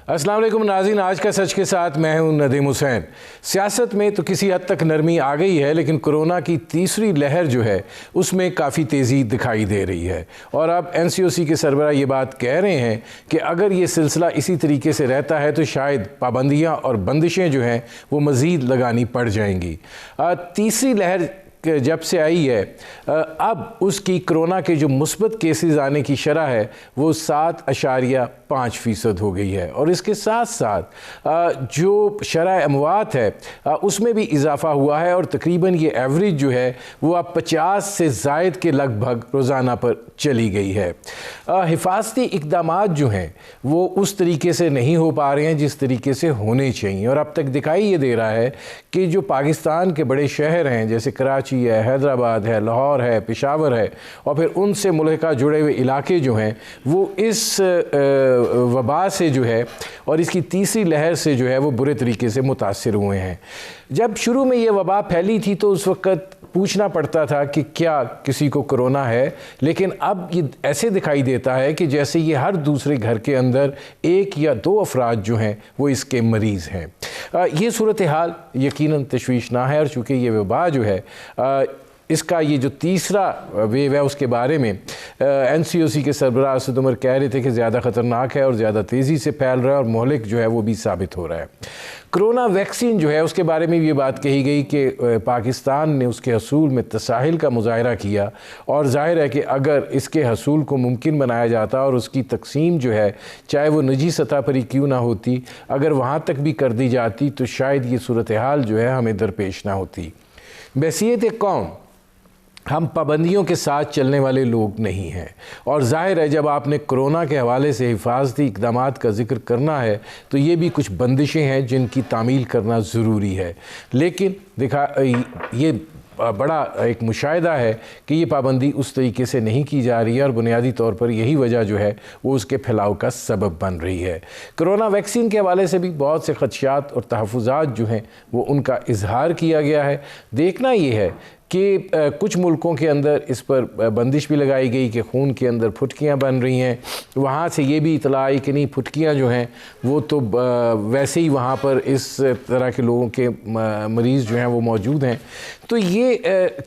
अस्सलाम वालेकुम नाज़रीन, आज का सच के साथ मैं हूं नदीम हुसैन। सियासत में तो किसी हद तक नरमी आ गई है, लेकिन कोरोना की तीसरी लहर जो है उसमें काफ़ी तेज़ी दिखाई दे रही है। और अब NCOC के सरबराह ये बात कह रहे हैं कि अगर ये सिलसिला इसी तरीके से रहता है तो शायद पाबंदियाँ और बंदिशें जो हैं वो मज़ीद लगानी पड़ जाएंगी। तीसरी लहर जब से आई है अब उसकी कोरोना के जो मुस्बत केसेस आने की शरह है वो 7.5% हो गई है। और इसके साथ साथ जो शरह अमवात है उसमें भी इजाफा हुआ है और तकरीबन ये एवरेज जो है वो अब 50 से ज़ायद के लगभग रोज़ाना पर चली गई है। हिफाजती इक़दामात जो हैं वो उस तरीके से नहीं हो पा रहे हैं जिस तरीके से होने चाहिए। और अब तक दिखाई ये दे रहा है कि जो पाकिस्तान के बड़े शहर हैं जैसे कराची है, हैदराबाद है, लाहौर है, पेशावर है और फिर उनसे मुल्का जुड़े हुए इलाके जो हैं वो इस वबा से जो है और इसकी तीसरी लहर से जो है वो बुरे तरीके से मुतासिर हुए हैं। जब शुरू में ये वबा फैली थी तो उस वक़्त पूछना पड़ता था कि क्या किसी को कोरोना है, लेकिन अब ये ऐसे दिखाई देता है कि जैसे ये हर दूसरे घर के अंदर 1 या 2 अफराद जो हैं वो इसके मरीज़ हैं। ये सूरत हाल यकीनन तशवीशनाक है और चूँकि ये वबा जो है इसका ये जो तीसरा वेव है उसके बारे में NCOC के सरबराह असद उमर कह रहे थे कि ज़्यादा ख़तरनाक है और ज़्यादा तेज़ी से फैल रहा है और मोहलिक जो है वो भी साबित हो रहा है। कोरोना वैक्सीन जो है उसके बारे में भी ये बात कही गई कि पाकिस्तान ने उसके हसूल में तसाहिल का मुजाहरा किया और ज़ाहिर है कि अगर इसके हसूल को मुमकिन बनाया जाता और उसकी तकसीम जो है चाहे वो निजी सतह पर ही क्यों ना होती, अगर वहाँ तक भी कर दी जाती तो शायद ये सूरत हाल जो है हमें दरपेश ना होती। बहसीयत कौम हम पाबंदियों के साथ चलने वाले लोग नहीं हैं और ज़ाहिर है जब आपने कोरोना के हवाले से हिफाजती इक़दामात का ज़िक्र करना है तो ये भी कुछ बंदिशें हैं जिनकी तामील करना ज़रूरी है। लेकिन ये बड़ा एक मुशाहिदा है कि ये पाबंदी उस तरीके से नहीं की जा रही है और बुनियादी तौर पर यही वजह जो है वो उसके फैलाव का सबब बन रही है। कोरोना वैक्सीन के हवाले से भी बहुत से ख़दशात और तहफ़्फ़ुज़ात जो हैं वो उनका इजहार किया गया है। देखना ये है कि कुछ मुल्कों के अंदर इस पर बंदिश भी लगाई गई कि खून के अंदर फुटकियाँ बन रही हैं। वहाँ से ये भी इतला आई कि नहीं, फुटकियाँ जो हैं वो तो वैसे ही वहाँ पर इस तरह के लोगों के मरीज़ जो हैं वो मौजूद हैं। तो ये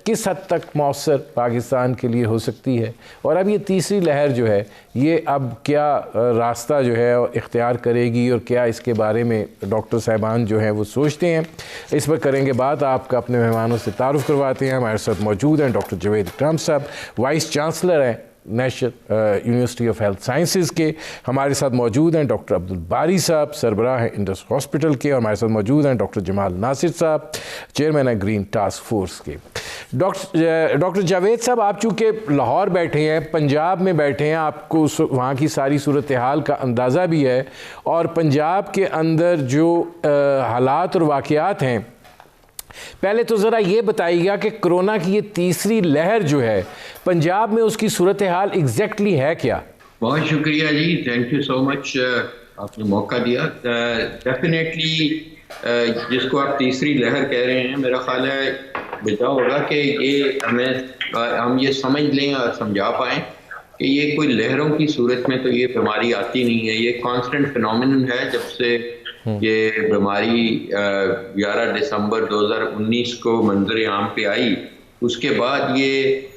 किस हद तक मौसर पाकिस्तान के लिए हो सकती है और अब ये तीसरी लहर जो है ये अब क्या रास्ता जो है इख्तियार करेगी और क्या इसके बारे में डॉक्टर साहिबान जो हैं वो सोचते हैं, इस पर करेंगे बात। आपका अपने मेहमानों से तारुफ़ करवाते हैं। हमारे साथ मौजूद हैं डॉक्टर जावेद इकराम साहब, वाइस चांसलर हैं national university of health sciences के। हमारे साथ मौजूद हैं डॉक्टर अब्दुल बारी साहब, सरबराह हैं इंडस हॉस्पिटल के। और हमारे साथ मौजूद हैं डॉक्टर जमाल नासिर साहब, चेयरमैन हैं ग्रीन टास्क फोर्स के। डॉक्टर जावेद साहब, आप चूँकि लाहौर बैठे हैं, पंजाब में बैठे हैं, आपको वहाँ की सारी सूरत हाल का अंदाज़ा भी है और पंजाब के अंदर जो हालात और वाक़यात हैं, पहले तो ज़रा ये बताइएगा कि कोरोना की ये तीसरी लहर जो है पंजाब में उसकी सूरत हाल एग्जैक्टली है क्या? बहुत शुक्रिया जी, थैंक यू सो मच, आपने मौका दिया। डेफिनेटली जिसको आप तीसरी लहर कह रहे हैं, मेरा ख्याल है बेहतर होगा कि ये हम ये समझ लें और समझा पाएँ कि ये कोई लहरों की सूरत में तो ये बीमारी आती नहीं है। ये कांस्टेंट फिनोमिनन है। जब से ये बीमारी 11 दिसंबर 2019 को मंजर आम पे आई, उसके बाद ये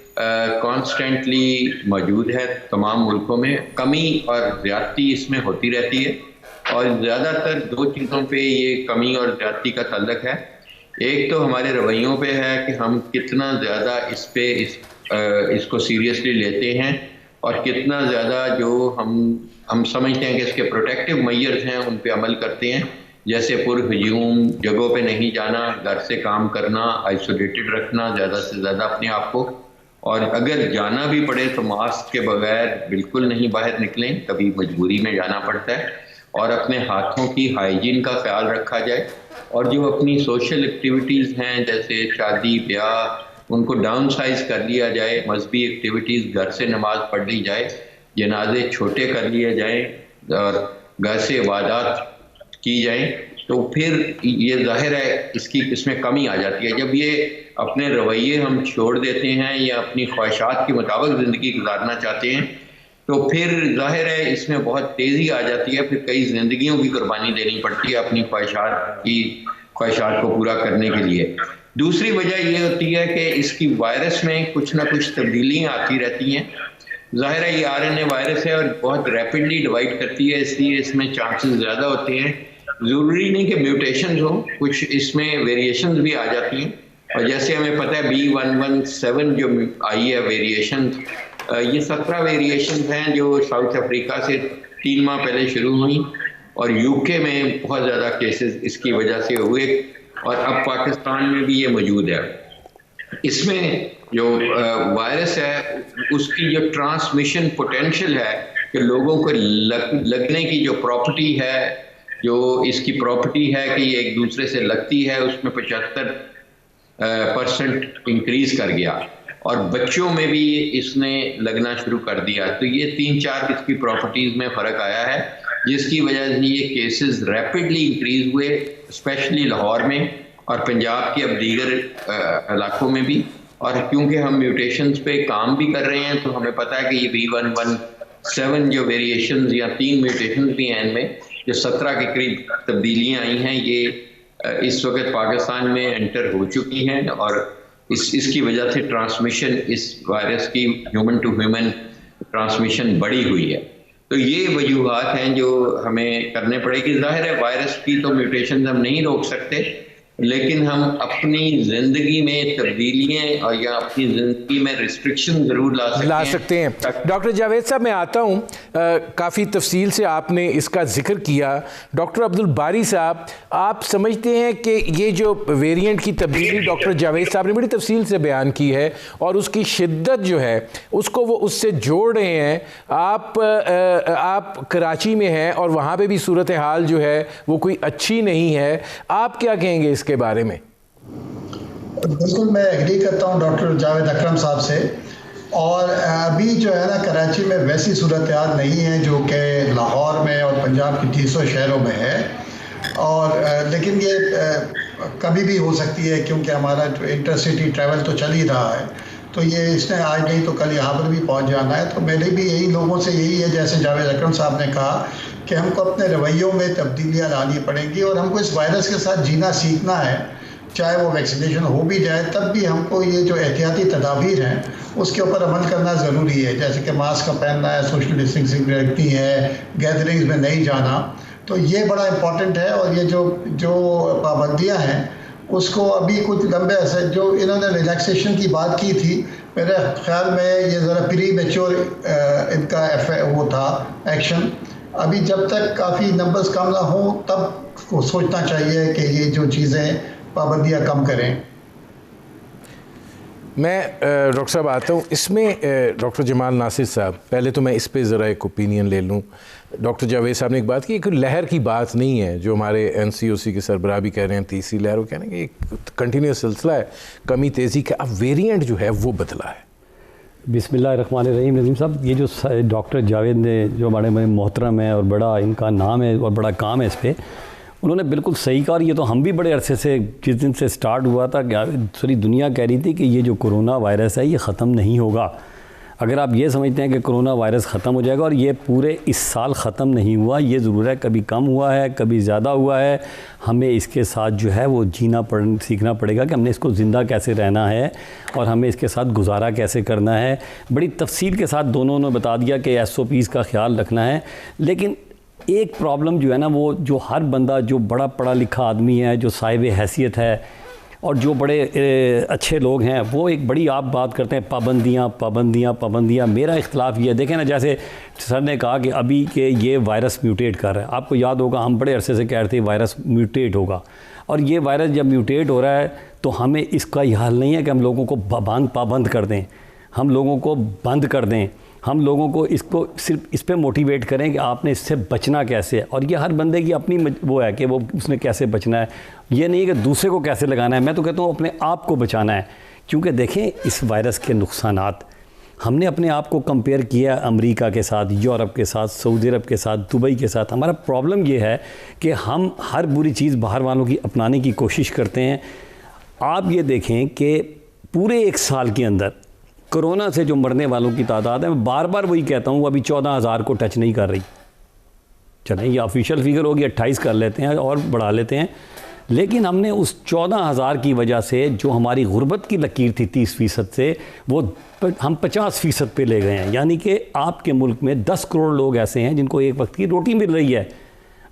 कॉन्स्टेंटली मौजूद है तमाम मुल्कों में। कमी और ज़्यादती इसमें होती रहती है और ज़्यादातर 2 चीज़ों पे ये कमी और ज़्यादती का तल्लक है। एक तो हमारे रवैयों पे है कि हम कितना ज़्यादा इसको सीरियसली लेते हैं और कितना ज़्यादा जो हम समझते हैं कि इसके प्रोटेक्टिव मेजर्स हैं उन पे अमल करते हैं, जैसे पुरहजूम जगहों पे नहीं जाना, घर से काम करना, आइसोलेटेड रखना ज़्यादा से ज़्यादा अपने आप को, और अगर जाना भी पड़े तो मास्क के बगैर बिल्कुल नहीं बाहर निकलें, कभी मजबूरी में जाना पड़ता है, और अपने हाथों की हाइजीन का ख्याल रखा जाए। और जो अपनी सोशल एक्टिविटीज़ हैं जैसे शादी ब्याह, उनको डाउन साइज कर लिया जाए, मजहबी एक्टिविटीज़ घर से नमाज पढ़ ली जाए, जनाजे छोटे कर लिए जाएं और घर से इबादत की जाएं, तो फिर ये जाहिर है इसमें कमी आ जाती है। जब ये अपने रवैये हम छोड़ देते हैं या अपनी ख्वाहिशात के मुताबिक ज़िंदगी गुजारना चाहते हैं तो फिर जाहिर है इसमें बहुत तेज़ी आ जाती है, फिर कई ज़िंदगियों की कुर्बानी देनी पड़ती है अपनी ख्वाहिशात को पूरा करने के लिए। दूसरी वजह ये होती है कि इसकी वायरस में कुछ ना कुछ तब्दीलियाँ आती रहती हैं। ज़ाहिर है ये RNA वायरस है और बहुत रैपिडली डिवाइड करती है, इसलिए इसमें चांसेस ज़्यादा होते हैं। ज़रूरी नहीं कि म्यूटेशंस हो, कुछ इसमें वेरिएशंस भी आ जाती हैं। और जैसे हमें पता है B117 जो आई है वेरिएशन, ये 17 वेरिएशन हैं जो साउथ अफ्रीका से 3 माह पहले शुरू हुई और UK में बहुत ज़्यादा केसेस इसकी वजह से हुए और अब पाकिस्तान में भी ये मौजूद है। इसमें जो वायरस है उसकी जो ट्रांसमिशन पोटेंशियल है कि लोगों को लगने की जो प्रॉपर्टी है, जो इसकी प्रॉपर्टी है कि ये एक दूसरे से लगती है, उसमें 75% इंक्रीज कर गया और बच्चों में भी इसने लगना शुरू कर दिया। तो ये 3-4 इसकी प्रॉपर्टीज़ में फ़र्क आया है जिसकी वजह से ये केसेस रैपिडली इंक्रीज हुए, स्पेशली लाहौर में और पंजाब के अब दीगर इलाकों में भी। और क्योंकि हम म्यूटेशंस पे काम भी कर रहे हैं तो हमें पता है कि ये B117 जो वेरिएशंस या 3 म्यूटेशंस भी हैं इनमें, जो 17 के करीब तब्दीलियां आई हैं, ये इस वक्त पाकिस्तान में एंटर हो चुकी हैं और इसकी वजह से ट्रांसमिशन इस वायरस की ह्यूमन टू ह्यूमन ट्रांसमिशन बढ़ी हुई है। तो ये वजूहात हैं जो हमें करने पड़ेगी। जाहिर है वायरस की तो म्यूटेशन हम नहीं रोक सकते, लेकिन हम अपनी ज़िंदगी में तब्दीलियाँ और या अपनी ज़िंदगी में रिस्ट्रिक्शन ज़रूर ला सकते हैं। डॉक्टर जावेद साहब मैं आता हूँ, काफ़ी तफसील से आपने इसका जिक्र किया। डॉक्टर अब्दुल बारी साहब, आप समझते हैं कि ये जो वेरिएंट की तब्दीली डॉक्टर जावेद साहब ने बड़ी तफसील से बयान की है और उसकी शिद्दत जो है उसको वो उससे जोड़ रहे हैं। आप कराची में हैं और वहाँ पर भी सूरत हाल जो है वो कोई अच्छी नहीं है, आप क्या कहेंगे इसके बारे में? बिल्कुल मैं एग्री करता हूँ डॉक्टर जावेद अकरम साहब से। और अभी जो है ना कराची में वैसी सूरत हाल नहीं है जो कि लाहौर में और पंजाब की 300 शहरों में है, और लेकिन ये कभी भी हो सकती है क्योंकि हमारा जो इंटरसिटी ट्रैवल तो चल ही रहा है, तो ये इसने आज नहीं तो कल यहाँ पर भी पहुँच जाना है। तो मेरे भी यही लोगों से यही है, जैसे जावेद अकरम साहब ने कहा कि हमको अपने रवैयों में तब्दीलियाँ लानी पड़ेंगी और हमको इस वायरस के साथ जीना सीखना है। चाहे वो वैक्सीनेशन हो भी जाए तब भी हमको ये जो एहतियाती तदाबीर हैं उसके ऊपर अमल करना ज़रूरी है, जैसे कि मास्क का पहनना है, सोशल डिस्टेंसिंग रखनी है, गैदरिंग्स में नहीं जाना, तो ये बड़ा इम्पॉर्टेंट है। और ये जो पाबंदियाँ हैं उसको अभी कुछ लंबे ऐसे जो इन्होंने रिलैक्सेशन की बात की थी, मेरे ख्याल में ये ज़रा प्री मैच्योर इनका वो था एक्शन। अभी जब तक काफ़ी नंबर्स कम ना हो तब को सोचना चाहिए कि ये जो चीज़ें पाबंदियाँ कम करें। मैं डॉक्टर साहब आता हूँ इसमें। डॉक्टर जमाल नासिर साहब, पहले तो मैं इस पे ज़रा एक ओपिनियन ले लूँ। डॉक्टर जावेद साहब ने एक बात की, एक लहर की बात नहीं है जो हमारे NCOC के सरबराह भी कह रहे हैं तीसरी लहर, वो कह रहे हैं कि एक कंटिन्यूस सिलसिला है कमी तेज़ी का, अब वेरिएंट जो है वो बदला है। बिस्मिल्लाहिर्रहमानिर्रहीम। नज़ीम साहब, ये जो डॉक्टर जावेद ने जो बड़े मोहतरम है और बड़ा इनका नाम है और बड़ा काम है इस पर, उन्होंने बिल्कुल सही कहा। और ये तो हम भी बड़े अरसे से जिस दिन से स्टार्ट हुआ था कि सारी दुनिया कह रही थी कि ये जो कोरोना वायरस है ये ख़त्म नहीं होगा। अगर आप ये समझते हैं कि कोरोना वायरस ख़त्म हो जाएगा, और ये पूरे इस साल ख़त्म नहीं हुआ, ये ज़रूर है कभी कम हुआ है कभी ज़्यादा हुआ है, हमें इसके साथ जो है वो सीखना पड़ेगा कि हमने इसको ज़िंदा कैसे रहना है और हमें इसके साथ गुजारा कैसे करना है। बड़ी तफसील के साथ दोनों ने बता दिया कि SOPs का ख्याल रखना है। लेकिन एक प्रॉब्लम जो है ना, वो जो हर बंदा जो बड़ा पढ़ा लिखा आदमी है, जो साहिब हैसियत है और जो बड़े अच्छे लोग हैं, वो एक बड़ी आप बात करते हैं पाबंदियाँ पाबंदियाँ पाबंदियाँ। मेरा इख्तलाफ ये है, देखें ना, जैसे सर ने कहा कि अभी के ये वायरस म्यूटेट कर रहा है। आपको याद होगा हम बड़े अरसे से कह रहे थे वायरस म्यूटेट होगा, और ये वायरस जब म्यूटेट हो रहा है तो हमें इसका ये हाल नहीं है कि हम लोगों को पाबंद कर दें, हम लोगों को बंद कर दें, हम लोगों को इसको सिर्फ इस पे मोटिवेट करें कि आपने इससे बचना कैसे है। और ये हर बंदे की अपनी वो है कि वो उसने कैसे बचना है, ये नहीं कि दूसरे को कैसे लगाना है। मैं तो कहता हूँ अपने आप को बचाना है, क्योंकि देखें इस वायरस के नुकसानात हमने अपने आप को कंपेयर किया अमेरिका के साथ, यूरोप के साथ, सऊदी अरब के साथ, दुबई के साथ। हमारा प्रॉब्लम ये है कि हम हर बुरी चीज़ बाहर वालों की अपनाने की कोशिश करते हैं। आप ये देखें कि पूरे एक साल के अंदर कोरोना से जो मरने वालों की तादाद है, मैं बार बार वही कहता हूँ, अभी 14,000 को टच नहीं कर रही। चलें, ये ऑफिशियल फिगर होगी, 28 कर लेते हैं और बढ़ा लेते हैं, लेकिन हमने उस 14,000 की वजह से जो हमारी गुर्बत की लकीर थी 30% से, वो हम 50% पे ले गए हैं। यानी कि आपके मुल्क में 10 करोड़ लोग ऐसे हैं जिनको एक वक्त की रोटी मिल रही है।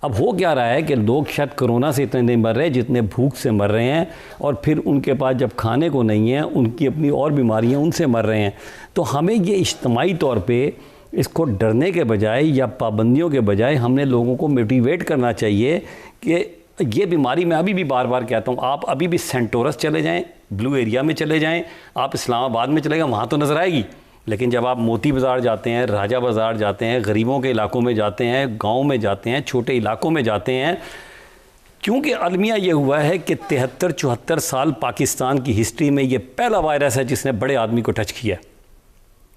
अब हो क्या रहा है कि लोग शायद कोरोना से इतने नहीं मर रहे जितने भूख से मर रहे हैं, और फिर उनके पास जब खाने को नहीं है, उनकी अपनी और बीमारियां, उनसे मर रहे हैं। तो हमें ये इज्तिमाई तौर पे इसको डरने के बजाय या पाबंदियों के बजाय हमने लोगों को मोटिवेट करना चाहिए कि ये बीमारी, मैं अभी भी बार बार कहता हूँ, आप अभी भी सेंटोरस चले जाएँ, ब्लू एरिया में चले जाएँ, आप इस्लामाबाद में चले गए, वहाँ तो नज़र आएगी। लेकिन जब आप मोती बाज़ार जाते हैं, राजा बाज़ार जाते हैं, गरीबों के इलाकों में जाते हैं, गांव में जाते हैं, छोटे इलाकों में जाते हैं, क्योंकि अलमिया ये हुआ है कि 73-74 साल पाकिस्तान की हिस्ट्री में ये पहला वायरस है जिसने बड़े आदमी को टच किया।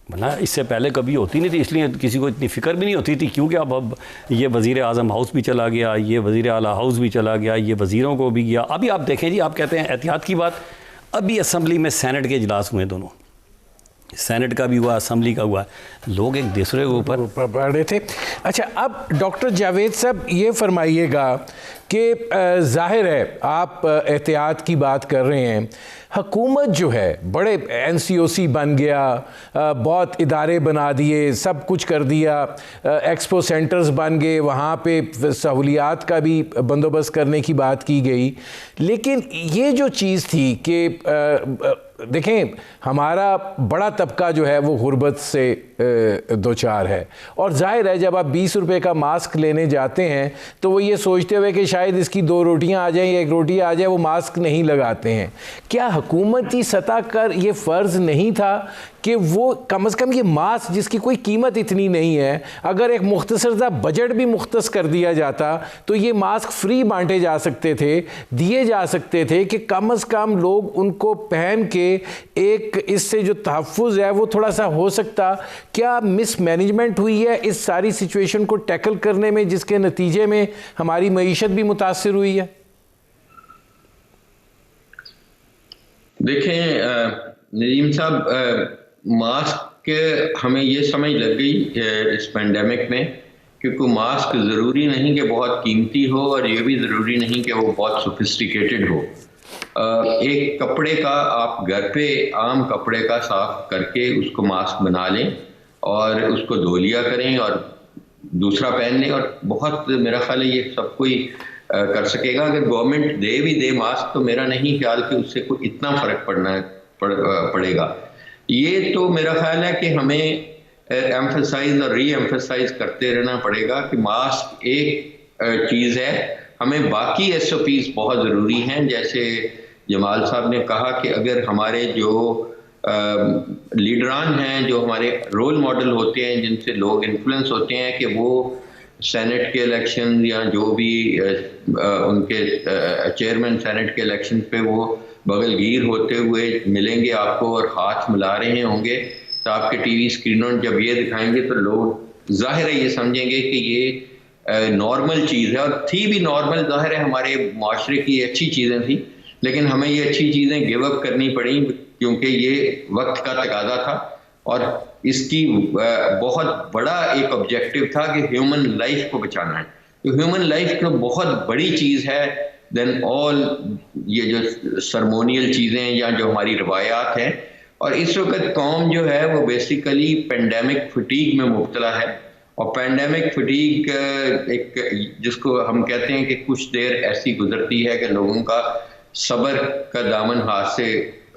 वरना इससे पहले कभी होती नहीं थी, इसलिए किसी को इतनी फ़िक्र भी नहीं होती थी, क्योंकि अब ये वज़ीर आज़म हाउस भी चला गया, ये वज़ीर आला हाउस भी चला गया, ये वज़ीरों को भी गया। अभी आप देखें जी, आप कहते हैं एहतियात की बात, अभी असम्बली में सेनेट के इजलास हुए, दोनों सेनेट का भी हुआ, असम्बली का हुआ, लोग एक दूसरे के ऊपर पढ़ रहे थे। अच्छा, अब डॉक्टर जावेद साहब ये फरमाइएगा कि ज़ाहिर है आप एहतियात की बात कर रहे हैं, हुकूमत जो है बड़े NCOC बन गया, बहुत इदारे बना दिए, सब कुछ कर दिया, एक्सपो सेंटर्स बन गए, वहाँ पे सहूलियात का भी बंदोबस्त करने की बात की गई। लेकिन ये जो चीज़ थी कि देखें, हमारा बड़ा तबका जो है वो गुर्बत से दो चार है, और जाहिर है जब आप 20 रुपए का मास्क लेने जाते हैं तो वो ये सोचते हुए कि शायद इसकी 2 रोटियां आ जाएं या 1 रोटी आ जाए, वो मास्क नहीं लगाते हैं। क्या हुकूमती सतह पर ये फ़र्ज़ नहीं था कि वो कम से कम ये मास्क जिसकी कोई कीमत इतनी नहीं है, अगर एक मुख्तसर सा बजट भी मुख्तस कर दिया जाता तो ये मास्क फ्री बांटे जा सकते थे, दिए जा सकते थे, कि कम से कम लोग उनको पहन के एक इससे जो तहफ़्फ़ुज़ है वो थोड़ा सा हो सकता। क्या मिसमैनेजमेंट हुई है इस सारी सिचुएशन को टैकल करने में, जिसके नतीजे में हमारी मईशत भी मुतासिर हुई है? देखें नदीम साहब, मास्क हमें ये समझ लग गई इस पेंडेमिक में, क्योंकि मास्क ज़रूरी नहीं कि बहुत कीमती हो, और ये भी ज़रूरी नहीं कि वो बहुत सोफिस्टिकेटेड हो। एक कपड़े का, आप घर पे आम कपड़े का साफ करके उसको मास्क बना लें और उसको धो लिया करें और दूसरा पहन लें, और बहुत मेरा ख्याल है ये सब कोई कर सकेगा। अगर गवर्नमेंट भी दे मास्क, तो मेरा नहीं ख्याल कि उससे कोई इतना फ़र्क पड़ेगा। ये तो मेरा ख्याल है कि हमें एम्फसाइज और री एम्फसाइज करते रहना पड़ेगा कि मास्क एक चीज़ है, हमें बाकी SOPs बहुत ज़रूरी हैं। जैसे जमाल साहब ने कहा कि अगर हमारे जो लीडरान हैं, जो हमारे रोल मॉडल होते हैं, जिनसे लोग इन्फ्लुएंस होते हैं, कि वो सेनेट के इलेक्शन या जो भी उनके चेयरमैन सेनेट के इलेक्शन पे वो बगलगीर होते हुए मिलेंगे आपको और हाथ मिला रहे होंगे, तो आपके TV स्क्रीनों जब ये दिखाएंगे तो लोग जाहिर है ये समझेंगे कि ये नॉर्मल चीज़ है, और थी भी नॉर्मल। जाहिर है हमारे माशरे की अच्छी चीज़ें थी, लेकिन हमें ये अच्छी चीज़ें गिव अप करनी पड़ी, क्योंकि ये वक्त का तकाजा था, और इसकी बहुत बड़ा एक ऑब्जेक्टिव था कि ह्यूमन लाइफ को बचाना है। तो ह्यूमन लाइफ तो बहुत बड़ी चीज़ है देन ऑल ये जो सरमोनियल चीज़ें या जो हमारी रवायात हैं। और इस वक्त कौम जो है वो बेसिकली पेंडेमिक फटीग में मुब्तला है, और पेंडेमिक फटीग एक जिसको हम कहते हैं कि कुछ देर ऐसी गुजरती है कि लोगों का सब्र का दामन हाथ से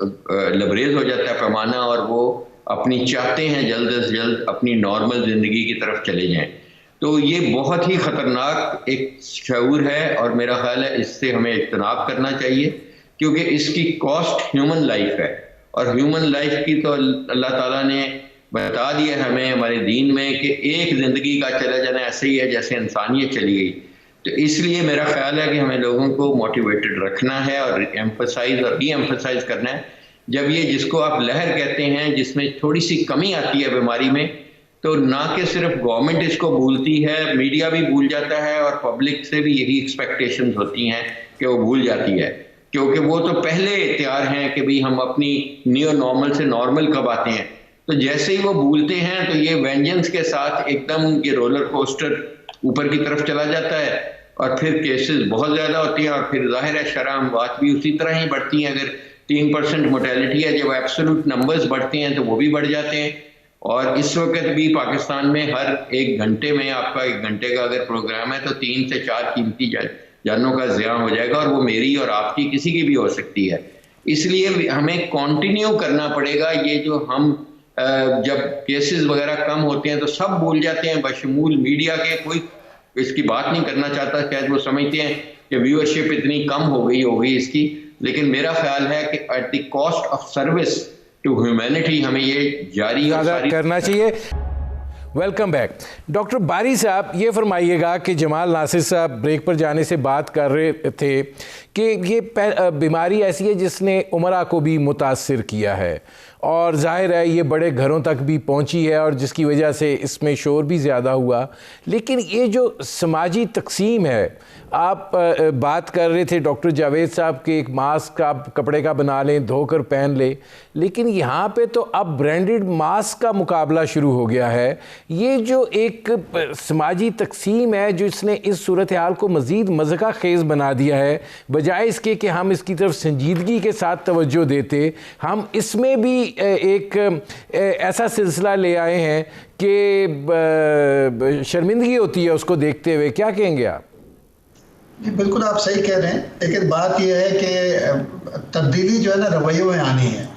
लबरेज हो जाता है पैमाना, और वो अपनी चाहते हैं जल्द से जल्द अपनी नॉर्मल ज़िंदगी की तरफ चले जाएं। तो ये बहुत ही ख़तरनाक एक शऊर है, और मेरा ख्याल है इससे हमें इज्तनाब करना चाहिए, क्योंकि इसकी कॉस्ट ह्यूमन लाइफ है, और ह्यूमन लाइफ की तो अल्लाह ताला ने बता दिया हमें हमारे दीन में कि एक ज़िंदगी का चला जाना ऐसे ही है जैसे इंसानियत चली गई। तो इसलिए मेरा ख्याल है कि हमें लोगों को मोटिवेटेड रखना है और एम्फसाइज और री एम्फसाइज करना है। जब ये जिसको आप लहर कहते हैं, जिसमें थोड़ी सी कमी आती है बीमारी में, तो ना कि सिर्फ गवर्नमेंट इसको भूलती है, मीडिया भी भूल जाता है, और पब्लिक से भी यही एक्सपेक्टेशंस होती हैं कि वो भूल जाती है। क्योंकि वो तो पहले तैयार हैं कि भाई हम अपनी नियो नॉर्मल से नॉर्मल कब आते हैं। तो जैसे ही वो भूलते हैं तो ये वेंजेंस के साथ एकदम ये रोलर कोस्टर ऊपर की तरफ चला जाता है और फिर केसेस बहुत ज़्यादा होती हैं और फिर जाहिर है शरह अमवात भी उसी तरह ही बढ़ती हैं। अगर 3% मोर्टेलिटी है, जब एब्सोल्यूट नंबर्स बढ़ते हैं तो वो भी बढ़ जाते हैं। और इस वक्त भी पाकिस्तान में हर 1 घंटे में, आपका 1 घंटे का अगर प्रोग्राम है तो 3 से 4 कीमती जानों का ज़िया हो जाएगा और वो मेरी और आपकी किसी की भी हो सकती है। इसलिए हमें कंटिन्यू करना पड़ेगा। ये जो हम जब केसेस वगैरह कम होते हैं तो सब भूल जाते हैं, बशमूल मीडिया के, कोई इसकी बात नहीं करना चाहता। शायद वो समझते हैं कि व्यूअरशिप इतनी कम हो गई इसकी, लेकिन मेरा ख्याल है कि at the cost of service to humanity हमें ये जारी करना चाहिए। Welcome back. डॉक्टर बारी साहब, ये फरमाइएगा कि जमाल नासिर साहब ब्रेक पर जाने से बात कर रहे थे कि ये बीमारी ऐसी है जिसने उमरा को भी मुतासिर किया है और जाहिर है ये बड़े घरों तक भी पहुंची है और जिसकी वजह से इसमें शोर भी ज़्यादा हुआ। लेकिन ये जो समाजी तकसीम है, आप बात कर रहे थे डॉक्टर जावेद साहब के एक मास्क आप कपड़े का बना लें, धोकर पहन ले, लेकिन यहाँ पे तो अब ब्रांडेड मास्क का मुकाबला शुरू हो गया है। ये जो एक समाजी तकसीम है जो इसने इस सूरत हाल को मज़ीद मज़का खेज़ बना दिया है, बजाय इसके कि हम इसकी तरफ संजीदगी के साथ तवज्जो देते, हम इसमें भी एक ऐसा सिलसिला ले आए हैं कि शर्मिंदगी होती है उसको देखते हुए। क्या कहेंगे आप? जी बिल्कुल आप सही कह रहे हैं, लेकिन बात यह है कि तब्दीली जो है ना रवैयों में आनी है।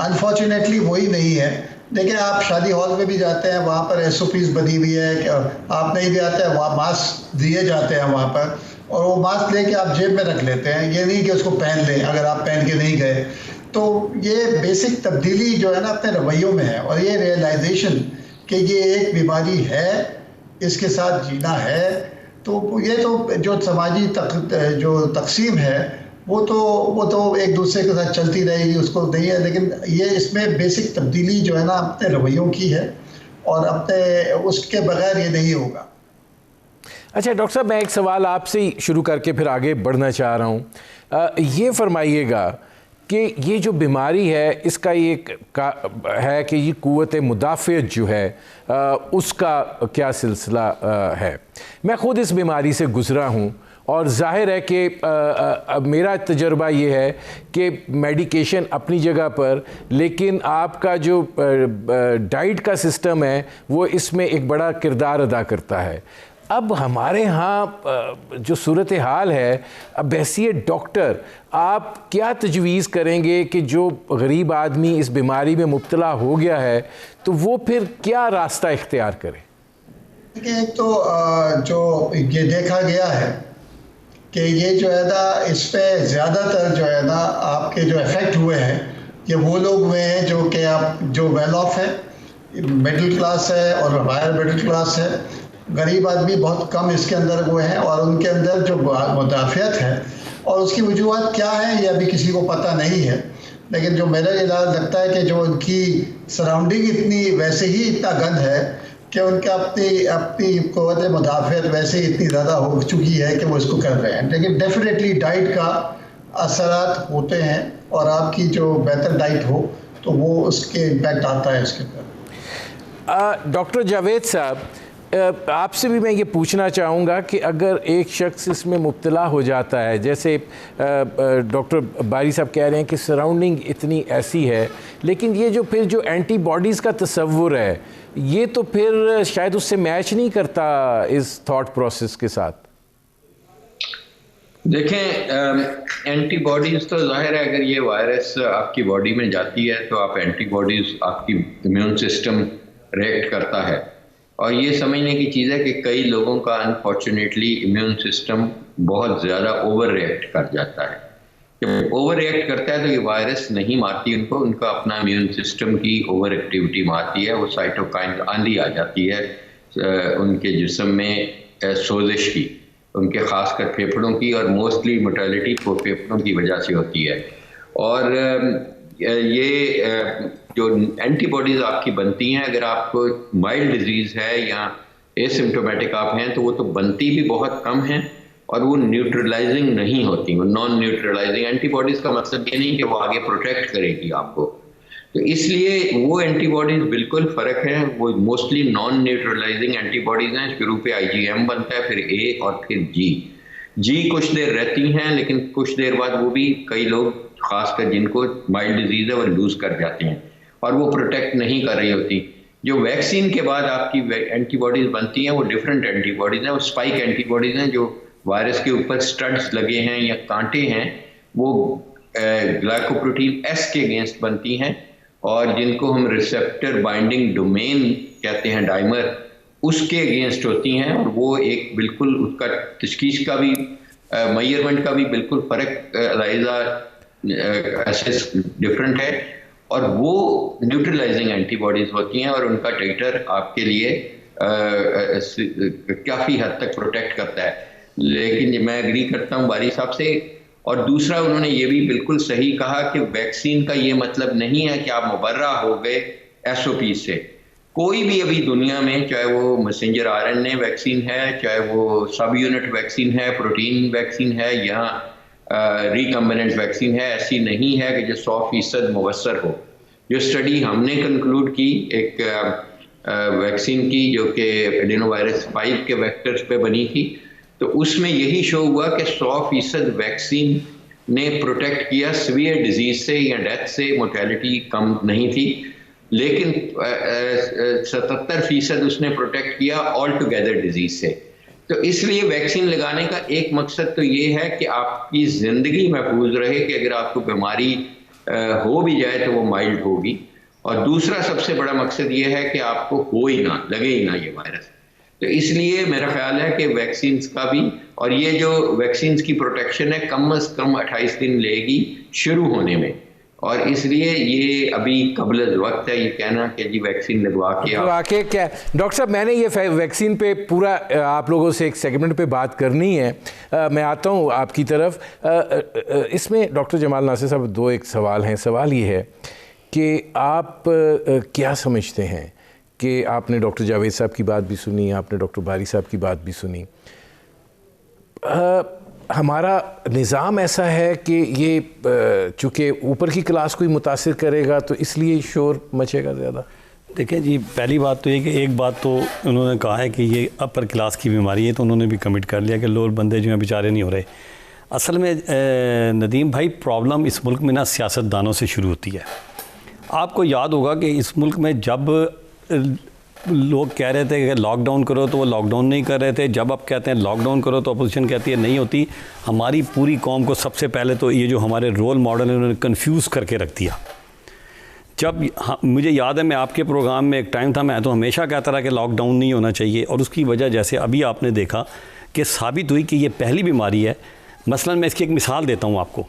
अनफॉर्चुनेटली वही नहीं है। देखिए आप शादी हॉल में भी जाते हैं, वहाँ पर SOPs बनी हुई है कि आप नहीं भी आते हैं, वहाँ मास्क दिए जाते हैं वहाँ पर, और वो मास्क लेके आप जेब में रख लेते हैं। ये नहीं कि उसको पहन लें अगर आप पहन के नहीं गए। तो ये बेसिक तब्दीली जो है ना अपने रवैयों में है, और ये रियलाइजेशन कि ये एक बीमारी है, इसके साथ जीना है। तो ये तो जो समाजी जो तकसीम है वो तो एक दूसरे के साथ चलती रहेगी, उसको नहीं है। लेकिन ये इसमें बेसिक तब्दीली जो है ना अपने रवैयों की है, और अपने उसके बगैर ये नहीं होगा। अच्छा डॉक्टर साहब, मैं एक सवाल आपसे ही शुरू करके फिर आगे बढ़ना चाह रहा हूँ। ये फरमाइएगा कि ये जो बीमारी है इसका ये है कि ये क़ुव्वत मुदाफ़ियत जो है उसका क्या सिलसिला है। मैं ख़ुद इस बीमारी से गुज़रा हूँ और ज़ाहिर है कि मेरा तजर्बा ये है कि मेडिकेशन अपनी जगह पर, लेकिन आपका जो डाइट का सिस्टम है वो इसमें एक बड़ा किरदार अदा करता है। अब हमारे यहाँ जो सूरत हाल है, अब हैसियत डॉक्टर आप क्या तजवीज़ करेंगे कि जो गरीब आदमी इस बीमारी में मुब्तला हो गया है तो वो फिर क्या रास्ता इख्तियार करे? देखिए एक तो जो ये देखा गया है कि ये जो है ना इस पर ज़्यादातर जो है ना आपके जो इफ़ेक्ट हुए हैं ये वो लोग हुए हैं जो कि आप जो वेल ऑफ है, मिडिल क्लास है और हायर मिडिल क्लास है। गरीब आदमी बहुत कम इसके अंदर हुए हैं, और उनके अंदर जो मुदाफ़ियत है और उसकी वजूहत क्या है ये अभी किसी को पता नहीं है। लेकिन जो मेरा इलाज लगता है कि जो उनकी सराउंडिंग इतनी वैसे ही इतना गंद है कि उनका अपनी क़ुव्वत मुदाफ़ियत वैसे ही इतनी ज़्यादा हो चुकी है कि वो इसको कर रहे हैं। लेकिन डेफिनेटली डाइट का असरात होते हैं, और आपकी जो बेहतर डाइट हो तो वो उसके इम्पैक्ट आता है इसके ऊपर। डॉक्टर जावेद साहब, आपसे भी मैं ये पूछना चाहूँगा कि अगर एक शख्स इसमें मुब्तला हो जाता है, जैसे डॉक्टर बारी साहब कह रहे हैं कि सराउंडिंग इतनी ऐसी है, लेकिन ये जो फिर जो एंटीबॉडीज़ का तसव्वुर है ये तो फिर शायद उससे मैच नहीं करता इस थॉट प्रोसेस के साथ। देखें एंटीबॉडीज़ तो जाहिर है अगर ये वायरस आपकी बॉडी में जाती है तो आप एंटीबॉडीज़, आपकी इम्यून सिस्टम रिएक्ट करता है। और ये समझने की चीज़ है कि कई लोगों का अनफॉर्चुनेटली इम्यून सिस्टम बहुत ज़्यादा ओवर रिएक्ट कर जाता है। जब ओवर रिएक्ट करता है तो ये वायरस नहीं मारती उनको, उनका अपना इम्यून सिस्टम की ओवर एक्टिविटी मारती है, वो साइटोकाइन आंधी आ जाती है उनके जिस्म में सोजिश की, उनके ख़ासकर फेफड़ों की, और मोस्टली मोर्टेलिटी को फेफड़ों की वजह से होती है। और ये जो एंटीबॉडीज़ आपकी बनती हैं, अगर आपको माइल्ड डिजीज़ है या एसिम्प्टोमेटिक आप हैं तो वो तो बनती भी बहुत कम हैं, और वो न्यूट्रलाइजिंग नहीं होती, वो नॉन न्यूट्रलाइजिंग। एंटीबॉडीज़ का मतलब ये नहीं कि वो आगे प्रोटेक्ट करेगी आपको, तो इसलिए वो एंटीबॉडीज़ बिल्कुल फ़र्क है। वो मोस्टली नॉन न्यूट्रलाइजिंग एंटीबॉडीज़ हैं। शुरू पे IgM बनता है, फिर A और फिर G कुछ देर रहती हैं, लेकिन कुछ देर बाद वो भी कई लोग, खासकर जिनको माइल्ड डिजीज़ है, वो लूज़ कर जाते हैं और वो प्रोटेक्ट नहीं कर रही होती। जो वैक्सीन के बाद आपकी एंटीबॉडीज़ बनती हैं वो डिफरेंट एंटीबॉडीज़ हैं, वो स्पाइक एंटीबॉडीज़ हैं, जो वायरस के ऊपर स्टड्स लगे हैं या कांटे हैं, वो ग्लाइकोप्रोटीन S के अगेंस्ट बनती हैं, और जिनको हम रिसेप्टर बाइंडिंग डोमेन कहते हैं, डाइमर, उसके अगेंस्ट होती हैं। और वो एक बिल्कुल उसका तशखीस का भी मेजरमेंट का भी बिल्कुल फ़र्क एलाइजा एसेस डिफरेंट है, और वो न्यूट्रलाइजिंग एंटीबॉडीज़ होती हैं, और उनका टिटर आपके लिए काफ़ी हद तक प्रोटेक्ट करता है। लेकिन मैं एग्री करता हूँ बारी साहब से। और दूसरा, उन्होंने ये भी बिल्कुल सही कहा कि वैक्सीन का ये मतलब नहीं है कि आप मुबर्रा हो गए SOP से। कोई भी अभी दुनिया में, चाहे वो मैसेंजर RNA वैक्सीन है, चाहे वो सब यूनिट वैक्सीन है, प्रोटीन वैक्सीन है, या रिकम्बिनेंट वैक्सीन है, ऐसी नहीं है कि जो 100% मुवस्सर हो। जो स्टडी हमने कंक्लूड की एक वैक्सीन की, जो कि एडेनोवायरस 5 के वेक्टर्स पे बनी थी, तो उसमें यही शो हुआ कि 100% वैक्सीन ने प्रोटेक्ट किया सीवियर डिजीज से या डेथ से, मोर्टेलिटी कम नहीं थी, लेकिन 77% उसने प्रोटेक्ट किया ऑल टुगेदर डिजीज से। तो इसलिए वैक्सीन लगाने का एक मकसद तो ये है कि आपकी ज़िंदगी महफूज रहे, कि अगर आपको बीमारी हो भी जाए तो वो माइल्ड होगी, और दूसरा सबसे बड़ा मकसद ये है कि आपको हो ही ना, लगे ही ना ये वायरस। तो इसलिए मेरा ख्याल है कि वैक्सीन्स का भी, और ये जो वैक्सीन्स की प्रोटेक्शन है, कम से कम 28 दिन लेगी शुरू होने में, और इसलिए ये अभी कबल वक्त है ये कहना कि जी वैक्सीन लगवा के क्या। डॉक्टर साहब, मैंने ये वैक्सीन पे पूरा आप लोगों से एक सेगमेंट पे बात करनी है। मैं आता हूँ आपकी तरफ। इसमें डॉक्टर जमाल नासिर साहब, दो एक सवाल हैं। सवाल ये है कि आप क्या समझते हैं कि आपने डॉक्टर जावेद साहब की बात भी सुनी, आपने डॉक्टर बारी साहब की बात भी सुनी, हमारा निज़ाम ऐसा है कि ये चूँकि ऊपर की क्लास को ही मुतासिर करेगा, तो इसलिए शोर मचेगा ज़्यादा? देखिए जी, पहली बात तो ये कि एक बात तो उन्होंने कहा है कि ये अपर क्लास की बीमारी है, तो उन्होंने भी कमिट कर लिया कि लोअर बंदे जो हैं बेचारे नहीं हो रहे। असल में नदीम भाई, प्रॉब्लम इस मुल्क में ना सियासतदानों से शुरू होती है। आपको याद होगा कि इस मुल्क में जब लोग कह रहे थे कि लॉकडाउन करो तो वो लॉकडाउन नहीं कर रहे थे, जब आप कहते हैं लॉकडाउन करो तो अपोजिशन कहती है नहीं होती। हमारी पूरी कौम को सबसे पहले तो ये जो हमारे रोल मॉडल हैं उन्होंने कन्फ्यूज़ करके रख दिया। जब मुझे याद है, मैं आपके प्रोग्राम में एक टाइम था, मैं तो हमेशा कहता रहा कि लॉकडाउन नहीं होना चाहिए, और उसकी वजह जैसे अभी आपने देखा कि साबित हुई कि ये पहली बीमारी है। मसलन मैं इसकी एक मिसाल देता हूँ आपको।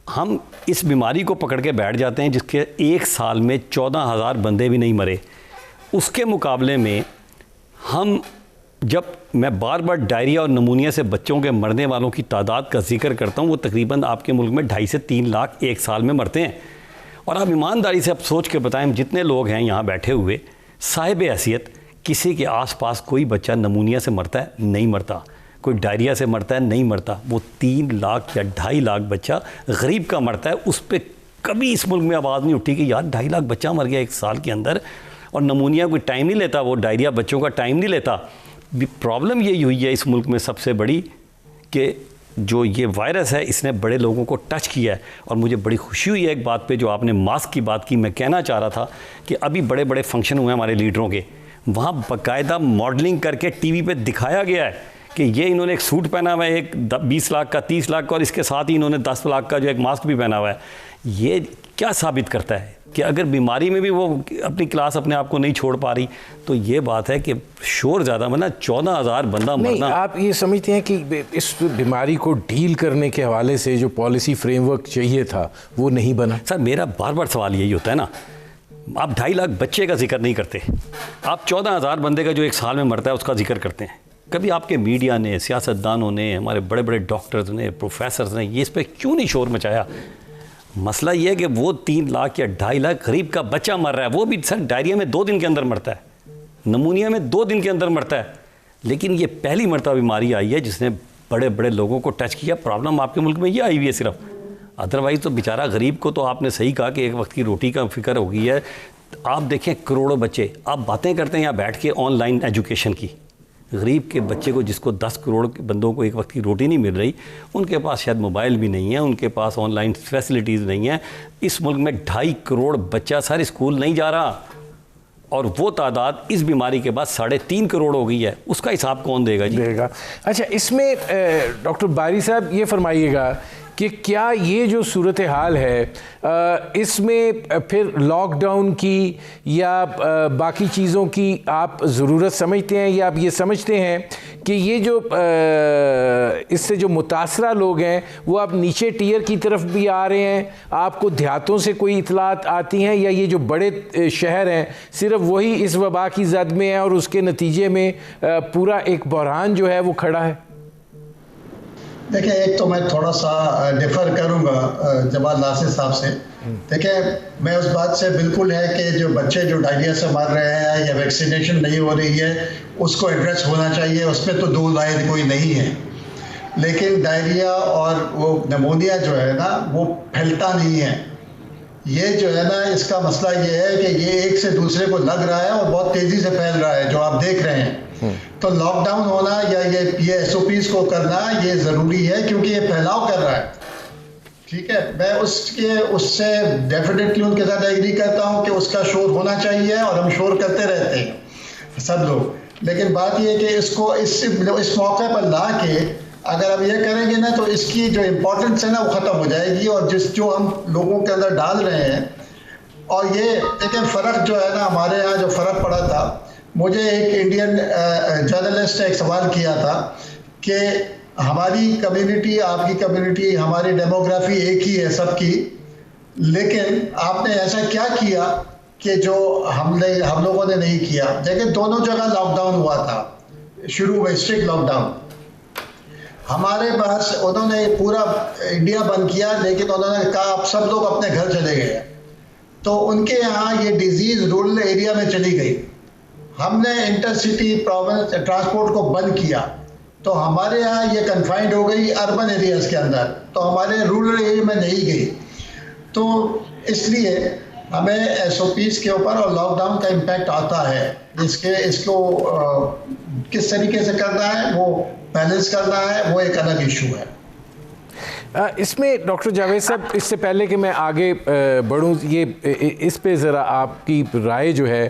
हम इस बीमारी को पकड़ के बैठ जाते हैं जिसके एक साल में 14,000 बंदे भी नहीं मरे। उसके मुकाबले में हम, जब मैं बार बार डायरिया और नमूनिया से बच्चों के मरने वालों की तादाद का जिक्र करता हूँ, वो तकरीबन आपके मुल्क में 2.5 से 3 लाख एक साल में मरते हैं। और आप ईमानदारी से अब सोच के बताएं, जितने लोग हैं यहाँ बैठे हुए साहिब हैसियत, किसी के आसपास कोई बच्चा नमूनिया से मरता है? नहीं मरता। कोई डायरिया से मरता है? नहीं मरता। वो 3 लाख या 2.5 लाख बच्चा गरीब का मरता है। उस पर कभी इस मुल्क में आवाज़ नहीं उठी कि यार 2.5 लाख बच्चा मर गया एक साल के अंदर, और नमूनिया कोई टाइम नहीं लेता, वो डायरिया बच्चों का टाइम नहीं लेता। प्रॉब्लम यही हुई है इस मुल्क में सबसे बड़ी, कि जो ये वायरस है इसने बड़े लोगों को टच किया है। और मुझे बड़ी खुशी हुई है एक बात पे, जो आपने मास्क की बात की, मैं कहना चाह रहा था कि अभी बड़े बड़े फंक्शन हुए हमारे लीडरों के, वहाँ बाकायदा मॉडलिंग करके टीवी पे दिखाया गया है कि ये इन्होंने एक सूट पहना हुआ है, एक 20 लाख का, 30 लाख का, और इसके साथ ही इन्होंने 10 लाख का जो एक मास्क भी पहना हुआ है। ये क्या साबित करता है कि अगर बीमारी में भी वो अपनी क्लास अपने आप को नहीं छोड़ पा रही, तो ये बात है कि शोर ज़्यादा बना, 14,000 बंदा मरना। आप ये समझते हैं कि इस बीमारी को डील करने के हवाले से जो पॉलिसी फ्रेमवर्क चाहिए था वो नहीं बना? सर, मेरा बार बार सवाल यही होता है ना, आप 2.5 लाख बच्चे का जिक्र नहीं करते, आप 14,000 बंदे का जो एक साल में मरता है उसका जिक्र करते हैं। कभी आपके मीडिया ने, सियासतदानों ने, हमारे बड़े बड़े डॉक्टर्स ने, प्रोफेसर्स ने ये इस पर क्यों नहीं शोर मचाया? मसला ये है कि वो 3 लाख या 2.5 लाख गरीब का बच्चा मर रहा है, वो भी सर डायरिया में 2 दिन के अंदर मरता है, नमूनिया में 2 दिन के अंदर मरता है। लेकिन ये पहली मरतबा बीमारी आई है जिसने बड़े बड़े लोगों को टच किया। प्रॉब्लम आपके मुल्क में ये आई हुई है सिर्फ, अदरवाइज़ तो बेचारा गरीब को तो आपने सही कहा कि एक वक्त की रोटी का फिक्र हो गई है। आप देखें करोड़ों बच्चे, आप बातें करते हैं यहाँ बैठ के ऑनलाइन एजुकेशन की, गरीब के बच्चे को जिसको 10 करोड़ बंदों को एक वक्त की रोटी नहीं मिल रही, उनके पास शायद मोबाइल भी नहीं है, उनके पास ऑनलाइन फैसिलिटीज़ नहीं है। इस मुल्क में 2.5 करोड़ बच्चा सारे स्कूल नहीं जा रहा, और वो तादाद इस बीमारी के बाद 3.5 करोड़ हो गई है। उसका हिसाब कौन देगा जी? देगा। अच्छा, इसमें डॉक्टर बारी साहब ये फरमाइएगा कि क्या ये जो सूरत हाल है इसमें फिर लॉकडाउन की या बाकी चीज़ों की आप ज़रूरत समझते हैं, या आप ये समझते हैं कि ये जो इससे जो मुतासरा लोग हैं वो अब नीचे टियर की तरफ भी आ रहे हैं, आपको देहातों से कोई इतलात आती हैं, या ये जो बड़े शहर हैं सिर्फ वही इस वबा की जद में है और उसके नतीजे में पूरा एक बहरान जो है वो खड़ा है? देखिए, एक तो मैं थोड़ा सा डिफ़र करूंगा जमाल नासिर साहब से। देखिए, मैं उस बात से बिल्कुल है कि जो बच्चे जो डायरिया से मर रहे हैं या वैक्सीनेशन नहीं हो रही है उसको एड्रेस होना चाहिए, उसमें तो दो राय कोई नहीं है। लेकिन डायरिया और वो निमोनिया जो है ना वो फैलता नहीं है। ये जो है ना इसका मसला ये है कि ये एक से दूसरे को लग रहा है और बहुत तेज़ी से फैल रहा है जो आप देख रहे हैं। तो लॉकडाउन होना या ये SOPs को करना ये ज़रूरी है क्योंकि ये फैलाव कर रहा है। ठीक है, मैं उससे डेफिनेटली उनके साथ एग्री करता हूँ कि उसका शोर होना चाहिए और हम शोर करते रहते हैं सब लोग। लेकिन बात ये है कि इसको इस मौके पर ला के अगर हम ये करेंगे ना तो इसकी जो इम्पोर्टेंस है ना वो ख़त्म हो जाएगी, और जो हम लोगों के अंदर डाल रहे हैं। और ये देखिए फ़र्क जो है ना, हमारे यहाँ जो फ़र्क पड़ा था, मुझे एक इंडियन जर्नलिस्ट ने एक सवाल किया था कि हमारी कम्युनिटी, आपकी कम्युनिटी, हमारी डेमोग्राफी एक ही है सबकी, लेकिन आपने ऐसा क्या किया कि जो हम लोगों ने नहीं किया। देखिए, दोनों जगह लॉकडाउन हुआ था, शुरू में स्ट्रिक्ट लॉकडाउन। हमारे पास उन्होंने पूरा इंडिया बंद किया, लेकिन उन्होंने कहा आप सब लोग अपने घर चले गए। तो उनके यहाँ ये डिजीज़ रूरल एरिया में चली गई। हमने इंटरसिटी प्रोविंस ट्रांसपोर्ट को बंद किया, तो हमारे यहाँ ये कन्फाइंड हो गई अर्बन एरियाज़ के अंदर, तो हमारे रूरल एरिया में नहीं गई। तो इसलिए हमें SOPs के ऊपर और लॉकडाउन का इम्पैक्ट आता है। इसको किस तरीके से करना है, वो बैलेंस करना है, वो एक अलग इशू है। इसमें डॉक्टर जावेद साहब, इससे पहले कि मैं आगे बढ़ूँ, ये इस पे ज़रा आपकी राय जो है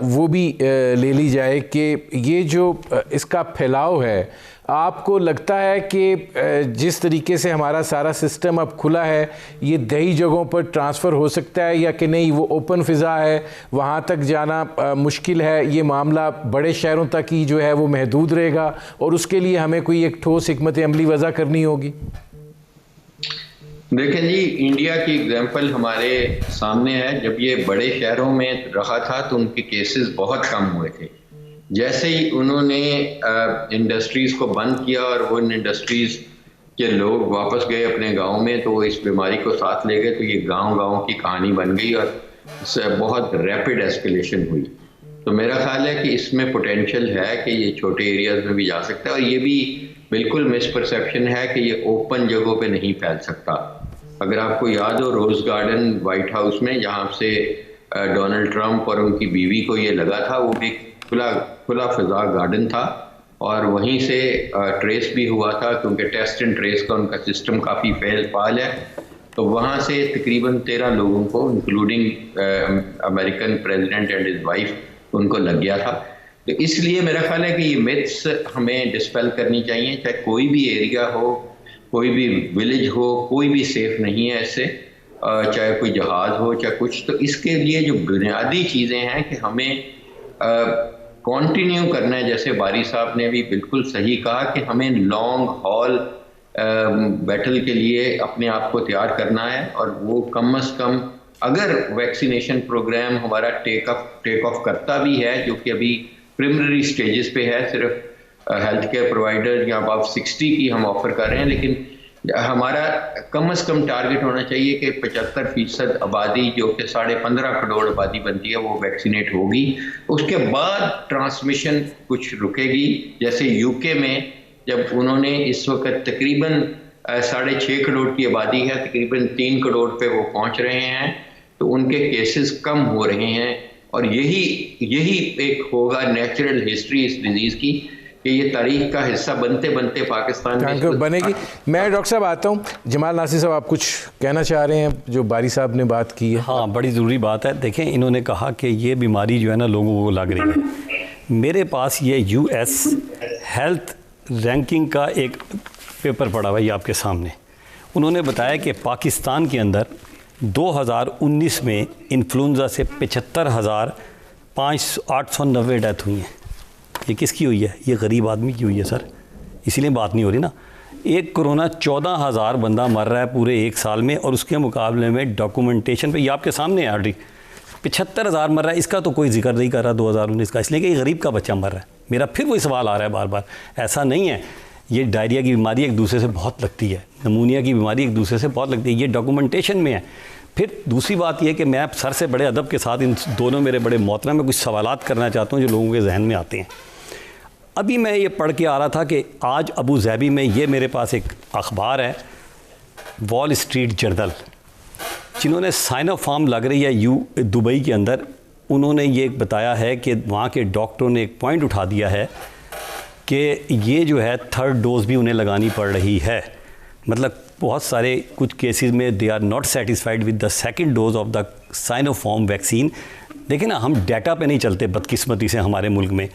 वो भी ले ली जाए कि ये जो इसका फैलाव है, आपको लगता है कि जिस तरीके से हमारा सारा सिस्टम अब खुला है ये दही जगहों पर ट्रांसफ़र हो सकता है, या कि नहीं वो ओपन फ़िज़ा है, वहाँ तक जाना मुश्किल है, ये मामला बड़े शहरों तक ही जो है वो महदूद रहेगा और उसके लिए हमें कोई एक ठोस हिकमत अमली वज़ा करनी होगी? देखें जी, इंडिया की एग्जांपल हमारे सामने है। जब ये बड़े शहरों में रहा था तो उनके केसेस बहुत कम हुए थे। जैसे ही उन्होंने इंडस्ट्रीज़ को बंद किया और वो इंडस्ट्रीज़ के लोग वापस गए अपने गांव में, तो वो इस बीमारी को साथ ले गए, तो ये गांव की कहानी बन गई और बहुत रैपिड एस्केलेशन हुई। तो मेरा ख्याल है कि इसमें पोटेंशियल है कि ये छोटे एरियाज़ में भी जा सकता है, और ये भी बिल्कुल मिसपरसेप्शन है कि ये ओपन जगहों पे नहीं फैल सकता। अगर आपको याद हो, रोज़ गार्डन व्हाइट हाउस में जहाँ से डोनाल्ड ट्रंप और उनकी बीवी को ये लगा था, वो भी खुला फिजा गार्डन था, और वहीं से ट्रेस भी हुआ था, क्योंकि टेस्ट एंड ट्रेस का उनका सिस्टम काफ़ी फाल है। तो वहाँ से तकरीबन 13 लोगों को, including American president and his wife, उनको लग गया था। तो इसलिए मेरा ख्याल है कि ये मिथ्स हमें डिस्पेल करनी चाहिए। चाहे कोई भी एरिया हो, कोई भी विलेज हो, कोई भी सेफ नहीं है इससे, चाहे कोई जहाज़ हो चाहे कुछ। तो इसके लिए जो बुनियादी चीज़ें हैं कि हमें कंटिन्यू करना है, जैसे बारी साहब ने भी बिल्कुल सही कहा कि हमें लॉन्ग हॉल बैटल के लिए अपने आप को तैयार करना है, और वो कम से कम अगर वैक्सीनेशन प्रोग्राम हमारा टेक ऑफ करता भी है, जो कि अभी प्रिलिमिनरी स्टेजेस पे है, सिर्फ हेल्थ केयर प्रोवाइडर या अबव 60 की हम ऑफर कर रहे हैं, लेकिन हमारा कम से कम टारगेट होना चाहिए कि 75% आबादी, जो कि 15.5 करोड़ आबादी बनती है, वो वैक्सीनेट होगी। उसके बाद ट्रांसमिशन कुछ रुकेगी। जैसे यूके में जब उन्होंने इस वक्त तकरीबन 6.5 करोड़ की आबादी है, तकरीबन 3 करोड़ पे वो पहुंच रहे हैं, तो उनके केसेस कम हो रहे हैं। और यही एक होगा नेचुरल हिस्ट्री इस डिजीज़ की कि ये तारीख का हिस्सा बनते बनते पाकिस्तान में बनेगी। मैं डॉक्टर साहब आता हूँ, जमाल नासिर साहब आप कुछ कहना चाह रहे हैं जो बारी साहब ने बात की है? हाँ, बड़ी ज़रूरी बात है। देखें, इन्होंने कहा कि ये बीमारी जो है ना लोगों को लग रही है। मेरे पास ये US हेल्थ रैंकिंग का एक पेपर पड़ा हुआ है आपके सामने। उन्होंने बताया कि पाकिस्तान के अंदर 2019 में इन्फ्लुएंजा से 75,890 डेथ हुई हैं। ये किसकी हुई है? ये गरीब आदमी की हुई है सर, इसीलिए बात नहीं हो रही ना। एक कोरोना 14,000 बंदा मर रहा है पूरे एक साल में, और उसके मुकाबले में डॉक्यूमेंटेशन पे ये आपके सामने है ऑलरेडी 75,000 मर रहा है। इसका तो कोई जिक्र नहीं कर रहा 2019 का, इसलिए कि गरीब का बच्चा मर रहा है। मेरा फिर वही सवाल आ रहा है बार बार, ऐसा नहीं है। ये डायरिया की बीमारी एक दूसरे से बहुत लगती है, नमूनिया की बीमारी एक दूसरे से बहुत लगती है, ये डॉक्यूमेंटेशन में है। फिर दूसरी बात यह कि मैं सर से बड़े अदब के साथ इन दोनों मेरे बड़े मोहतरम में कुछ सवालात करना चाहता हूँ जो लोगों के जहन में आते हैं। अभी मैं ये पढ़ के आ रहा था कि आज अबू धाबी में, ये मेरे पास एक अखबार है वॉल स्ट्रीट जर्नल, जिन्होंने साइनोफार्म लग रही है दुबई के अंदर, उन्होंने ये बताया है कि वहाँ के डॉक्टरों ने एक पॉइंट उठा दिया है कि ये जो है 3rd डोज भी उन्हें लगानी पड़ रही है। मतलब बहुत सारे कुछ केसेस में they are not satisfied with the 2nd dose of the Sinopharm vaccine. देखिए ना, हम डाटा पे नहीं चलते बदकिस्मती से हमारे मुल्क में।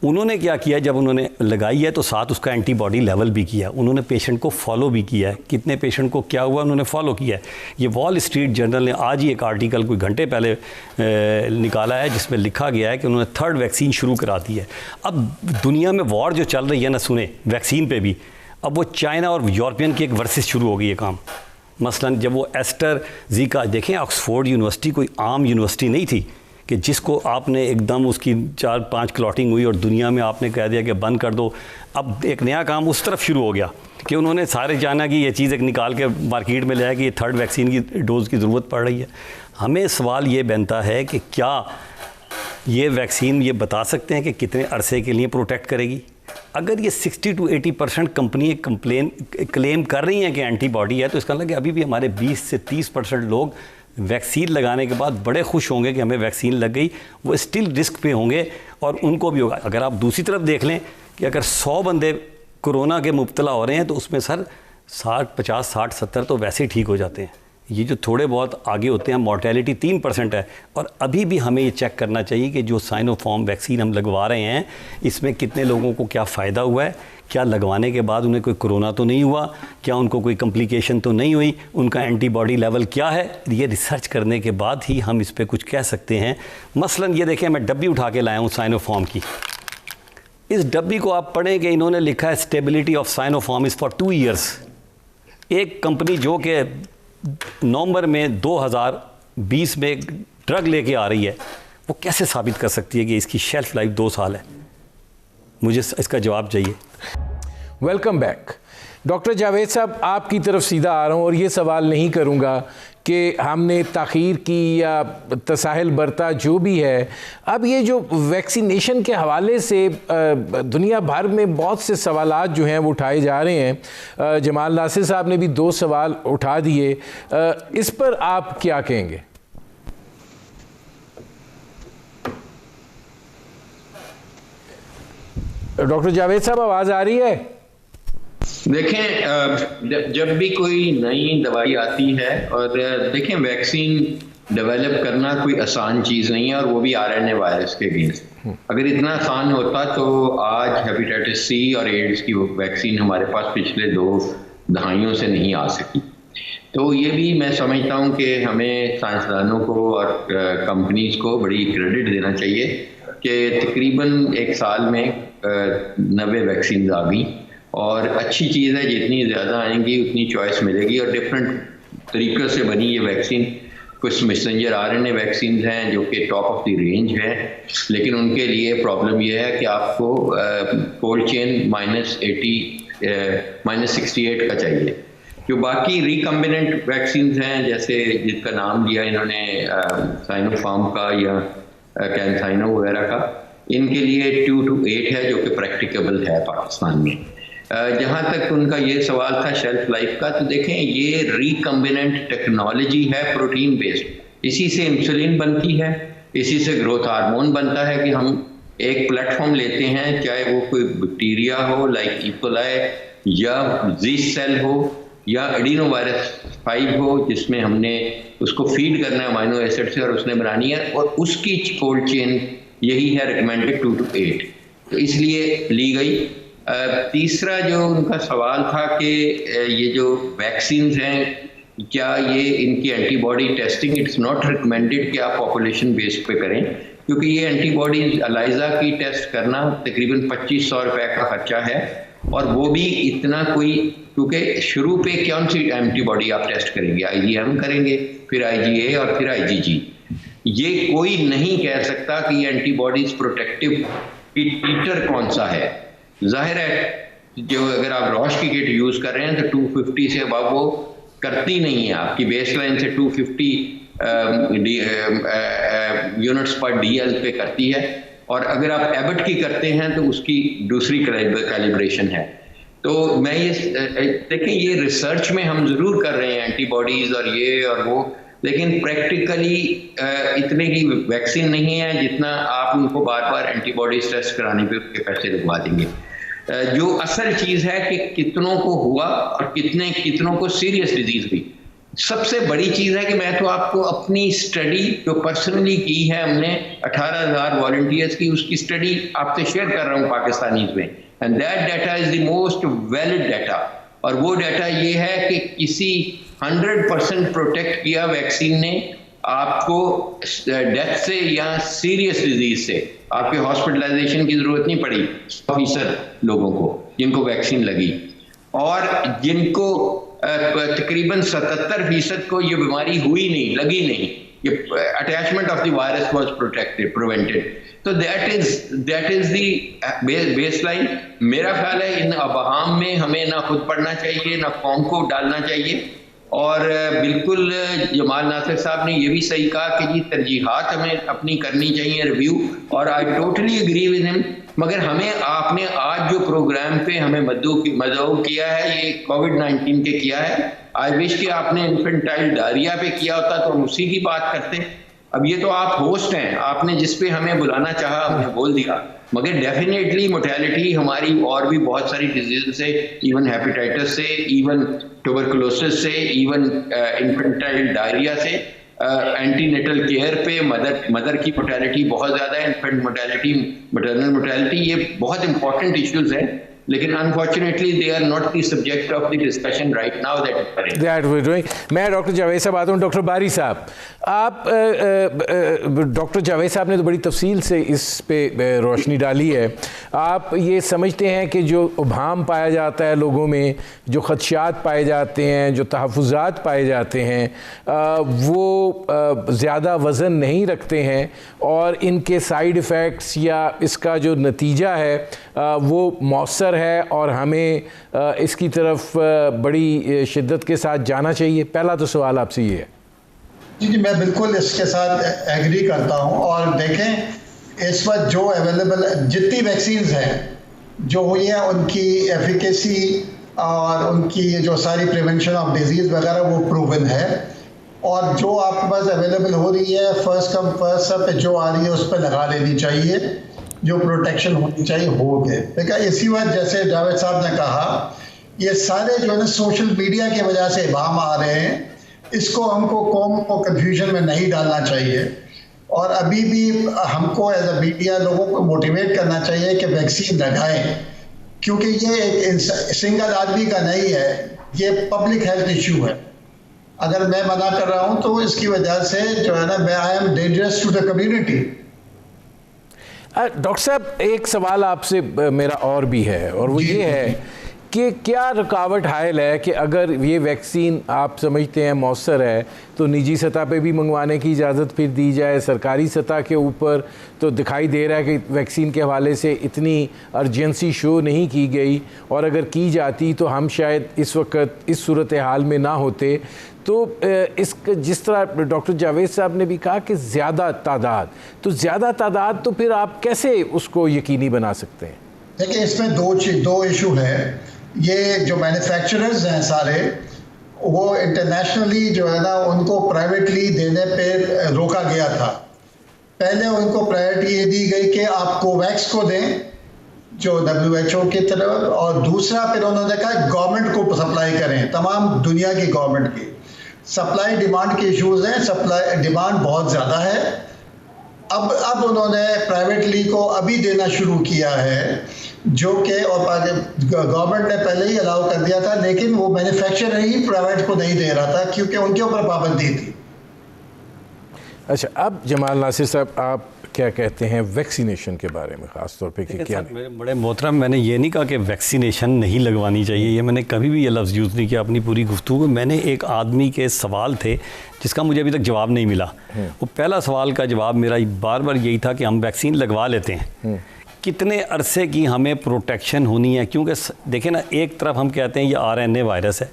उन्होंने क्या किया, जब उन्होंने लगाई है तो साथ उसका एंटीबॉडी लेवल भी किया, उन्होंने पेशेंट को फॉलो भी किया है, कितने पेशेंट को क्या हुआ उन्होंने फॉलो किया है। ये वॉल स्ट्रीट जर्नल ने आज ही एक आर्टिकल कोई घंटे पहले निकाला है जिसमें लिखा गया है कि उन्होंने 3rd वैक्सीन शुरू करा दी है। अब दुनिया में वॉर जो चल रही है ना, सुने वैक्सीन पे भी, अब वो चाइना और यूरोपियन की एक वर्सेस शुरू हो गई है काम। मसलन जब वो एस्ट्राज़ेनेका, देखें ऑक्सफोर्ड यूनिवर्सिटी कोई आम यूनिवर्सिटी नहीं थी कि जिसको आपने एकदम उसकी 4-5 क्लॉटिंग हुई और दुनिया में आपने कह दिया कि बंद कर दो। अब एक नया काम उस तरफ शुरू हो गया कि उन्होंने सारे जाना कि ये चीज़ एक निकाल के मार्केट में लाया कि ये 3rd वैक्सीन की डोज़ की ज़रूरत पड़ रही है। हमें सवाल ये बनता है कि क्या ये वैक्सीन ये बता सकते हैं कि कितने अरसे के लिए प्रोटेक्ट करेगी? अगर ये 60 to 80% कंपनी क्लेम कर रही हैं कि एंटीबॉडी है, तो इसका मतलब कि अभी भी हमारे 20 से 30% लोग वैक्सीन लगाने के बाद बड़े खुश होंगे कि हमें वैक्सीन लग गई, वो स्टिल रिस्क पे होंगे और उनको भी होगा। अगर आप दूसरी तरफ देख लें कि अगर 100 बंदे कोरोना के मुब्तला हो रहे हैं तो उसमें सर 50, 60, 70 तो वैसे ही ठीक हो जाते हैं। ये जो थोड़े बहुत आगे होते हैं, मॉर्टेलिटी 3% है। और अभी भी हमें ये चेक करना चाहिए कि जो साइनोफार्म वैक्सीन हम लगवा रहे हैं, इसमें कितने लोगों को क्या फ़ायदा हुआ है, क्या लगवाने के बाद उन्हें कोई कोरोना तो नहीं हुआ, क्या उनको कोई कॉम्प्लिकेशन तो नहीं हुई, उनका एंटीबॉडी लेवल क्या है। ये रिसर्च करने के बाद ही हम इस पर कुछ कह सकते हैं। मसलन ये देखें, मैं डब्बी उठा के लाया हूँ साइनोफार्म की। इस डब्बी को आप पढ़ें कि इन्होंने लिखा है stability of Sinopharm is for 2 years. एक कंपनी जो कि नवंबर में 2020 में ड्रग लेके आ रही है, वो कैसे साबित कर सकती है कि इसकी शेल्फ लाइफ 2 साल है? मुझे इसका जवाब चाहिए। Welcome back. डॉक्टर जावेद साहब, आपकी तरफ सीधा आ रहा हूँ और ये सवाल नहीं करूँगा कि हमने ताख़ीर की या तसाहिल बरता, जो भी है। अब ये जो वैक्सीनेशन के हवाले से दुनिया भर में बहुत से सवालात जो हैं वो उठाए जा रहे हैं। जमाल नासिर साहब ने भी 2 सवाल उठा दिए, इस पर आप क्या कहेंगे? डॉक्टर जावेद साहब, आवाज़ आ रही है? देखें, जब भी कोई नई दवाई आती है, और देखें वैक्सीन डेवलप करना कोई आसान चीज़ नहीं है, और वो भी आरएनए वायरस के अगेंस्ट। अगर इतना आसान होता तो आज हेपेटाइटिस सी और एड्स की वैक्सीन हमारे पास पिछले 2 दहाइयों से नहीं आ सकी। तो ये भी मैं समझता हूँ कि हमें साइंसदानों को और कंपनीज को बड़ी क्रेडिट देना चाहिए कि तकरीबन 1 साल में 90 वैक्सीन आ गई। और अच्छी चीज़ है, जितनी ज़्यादा आएंगी उतनी चॉइस मिलेगी, और डिफरेंट तरीक़ों से बनी ये वैक्सीन। कुछ मैसेंजर आरएनए वैक्सीन हैं जो कि टॉप ऑफ द रेंज है, लेकिन उनके लिए प्रॉब्लम यह है कि आपको कोल्ड चेन -68 का चाहिए। जो बाकी रिकम्बिनेंट वैक्सीन हैं, जैसे जिसका नाम लिया इन्होंने साइनोफार्म का या कैंसाइनो वगैरह का, इनके लिए 2 to 8 है जो कि प्रैक्टिकेबल है पाकिस्तान में। जहाँ तक उनका ये सवाल था शेल्फ लाइफ का, तो देखें ये रिकम्बिनेंट टेक्नोलॉजी है प्रोटीन बेस्ड, इसी से इंसुलिन बनती है, इसी से ग्रोथ हार्मोन बनता है कि हम एक प्लेटफॉर्म लेते हैं, चाहे वो कोई बैक्टीरिया हो लाइक इकोलाई या जीस्ट सेल हो या एडिनोवायरस 5 हो, जिसमें हमने उसको फीड करना है अमाइनो एसिड से और उसने बनानी है, और उसकी कोल्ड चेन यही है रिकमेंडेड 2 to 8, तो इसलिए ली गई। तीसरा जो उनका सवाल था कि ये जो वैक्सीन्स हैं क्या ये इनकी antibody testing, it's not recommended कि आप पॉपुलेशन बेस पे करें, क्योंकि ये एंटीबॉडीज एलाइजा की टेस्ट करना तकरीबन 2500 रुपये का खर्चा है, और वो भी इतना कोई, क्योंकि शुरू पे कौन सी एंटीबॉडी आप टेस्ट करेंगे, IgM करेंगे, फिर IgA और फिर IgG। ये कोई नहीं कह सकता कि ये एंटीबॉडीज प्रोटेक्टिव की टीटर कौन सा है। जाहिर है जो अगर आप रॉश की किट यूज़ कर रहे हैं तो 250 से अब वो करती नहीं है, आपकी बेसलाइन से 250 यूनिट्स पर DL पे करती है, और अगर आप एबट की करते हैं तो उसकी दूसरी कैलिब्रेशन है। तो मैं ये देखें, ये रिसर्च में हम ज़रूर कर रहे हैं एंटीबॉडीज़ और ये और वो, लेकिन प्रैक्टिकली इतने की वैक्सीन नहीं है जितना आप उनको बार बार एंटीबॉडीज टेस्ट कराने पे उसके पैसे लगवा देंगे। जो असल चीज़ है कि कितनों को हुआ और कितनों को सीरियस डिजीज़ हुई। सबसे बड़ी चीज़ है कि मैं तो आपको अपनी स्टडी जो पर्सनली की है हमने 18,000 वॉलंटियर्स की, उसकी स्टडी आपसे शेयर कर रहा हूँ पाकिस्तानीज़ में, and that data is the most valid data. और वो डाटा ये है कि किसी 100% प्रोटेक्ट किया वैक्सीन ने आपको डेथ से या सीरियस डिजीज से, आपके हॉस्पिटलाइजेशन की ज़रूरत नहीं पड़ी 100% लोगों को जिनको वैक्सीन लगी, और जिनको तकरीबन 77% को ये बीमारी हुई नहीं, लगी नहीं, ये attachment of the virus was prevented. तो दैट इज द बेसलाइन। मेरा ख्याल है इन अबहाम में हमें ना खुद पढ़ना चाहिए ना कौम को डालना चाहिए, और बिल्कुल जमाल नासिर साहब ने ये भी सही कहा कि जी तरजीहात हमें अपनी करनी चाहिए रिव्यू, और I totally agree with him. मगर हमें आपने आज जो प्रोग्राम पे हमें मदऊ किया है ये कोविड-19 के किया है, आई विश कि आपने इन्फेंटाइल डायरिया पे किया होता तो हम उसी की बात करते। अब ये तो आप होस्ट हैं, आपने जिस पे हमें बुलाना चाहा हमने बोल दिया, मगर डेफिनेटली मोर्टेलिटी हमारी और भी बहुत सारी डिजीज से, इवन हेपेटाइटिस से, इवन ट्यूबरकुलोसिस से, इवन इन्फेंटाइल डायरिया से, एंटीनेटल केयर पे मदर की मोर्टेलिटी बहुत ज़्यादा है, इन्फेंट मोर्टेलिटी, मैटरनल मोर्टेलिटी, ये बहुत इंपॉर्टेंट इश्यूज हैं, लेकिन unfortunately they are not the subject of the discussion right now that we doing. मैं डॉक्टर जावेद साहब आता हूँ। डॉक्टर बारी साहब, आप डॉक्टर जावेद साहब ने तो बड़ी तफसील से इस पे रोशनी डाली है। आप ये समझते हैं कि जो उभाम पाया जाता है लोगों में, जो खदशात पाए जाते हैं, जो तहफ़्फ़ुज़ात पाए जाते हैं, वो ज़्यादा वज़न नहीं रखते हैं, और इनके साइड इफ़ेक्ट्स या इसका जो नतीजा है वो मौसर है, और हमें इसकी तरफ बड़ी शिद्दत के साथ जाना चाहिए? पहला तो सवाल आपसे ये है। जी, मैं बिल्कुल इसके साथ एग्री करता हूं। और देखें इस वक्त जो अवेलेबल जितनी वैक्सीन्स हैं जो हुई हैं, उनकी एफिकेसी और उनकी जो सारी प्रिवेंशन ऑफ डिजीज़ वगैरह वो प्रूवन है, और जो आपके पास अवेलेबल हो रही है फर्स्ट कम फर्स्ट सर्व पे जो आ रही है उस पर लगा लेनी चाहिए, जो प्रोटेक्शन होनी चाहिए हो गए। देखा इसी वक्त जैसे जावेद साहब ने कहा, ये सारे जो है ना सोशल मीडिया की वजह से इबाम आ रहे हैं, इसको हमको कौम को कंफ्यूजन में नहीं डालना चाहिए, और अभी भी हमको एज अ मीडिया लोगों को मोटिवेट करना चाहिए कि वैक्सीन लगाएं, क्योंकि ये एक सिंगल आदमी का नहीं है, ये पब्लिक हेल्थ इशू है। अगर मैं मना कर रहा हूं तो इसकी वजह से जो है ना मैं I am dangerous to the community. Doctor साहब, एक सवाल आपसे मेरा और भी है, और वो ये है कि क्या रुकावट हायल है कि अगर ये वैक्सीन आप समझते हैं मौसर है तो निजी सतह पे भी मंगवाने की इजाज़त फिर दी जाए? सरकारी सतह के ऊपर तो दिखाई दे रहा है कि वैक्सीन के हवाले से इतनी अर्जेंसी शो नहीं की गई, और अगर की जाती तो हम शायद इस वक्त इस सूरत हाल में ना होते। तो इस जिस तरह डॉक्टर जावेद साहब ने भी कहा कि ज़्यादा तादाद तो फिर आप कैसे उसको यकीनी बना सकते हैं? देखिए इसमें दो इशू है। ये जो मैन्युफैक्चरर्स हैं सारे, वो इंटरनेशनली जो है ना उनको प्राइवेटली देने पे रोका गया था। पहले उनको प्रायोरिटी ये दी गई कि आप कोवैक्स को दें जो WHO की तरफ, और दूसरा फिर उन्होंने कहा गवर्नमेंट को सप्लाई करें, तमाम दुनिया की गवर्नमेंट की। सप्लाई डिमांड के इश्यूज हैं, सप्लाई डिमांड बहुत ज़्यादा है। अब उन्होंने प्राइवेटली को अभी देना शुरू किया है, जो कि और गवर्नमेंट ने पहले ही अलाउ कर दिया था, लेकिन वो मैन्युफैक्चरर ही प्राइवेट को नहीं दे रहा था क्योंकि उनके ऊपर पाबंदी थी। अच्छा, अब जमाल नासिर साहब, आप क्या कहते हैं वैक्सीनेशन के बारे में, ख़ास तौर पे कि क्या? मेरे बड़े मोहतरम, मैंने ये नहीं कहा कि वैक्सीनेशन नहीं लगवानी चाहिए, ये मैंने कभी भी ये लफ्ज़ यूज़ नहीं किया अपनी पूरी गुफ्तगू में। मैंने एक आदमी के सवाल थे जिसका मुझे अभी तक जवाब नहीं मिला। वो पहला सवाल का जवाब मेरा बार बार यही था कि हम वैक्सीन लगवा लेते हैं, कितने अरसे की हमें प्रोटेक्शन होनी है? क्योंकि देखें ना, एक तरफ हम कहते हैं ये RNA वायरस है,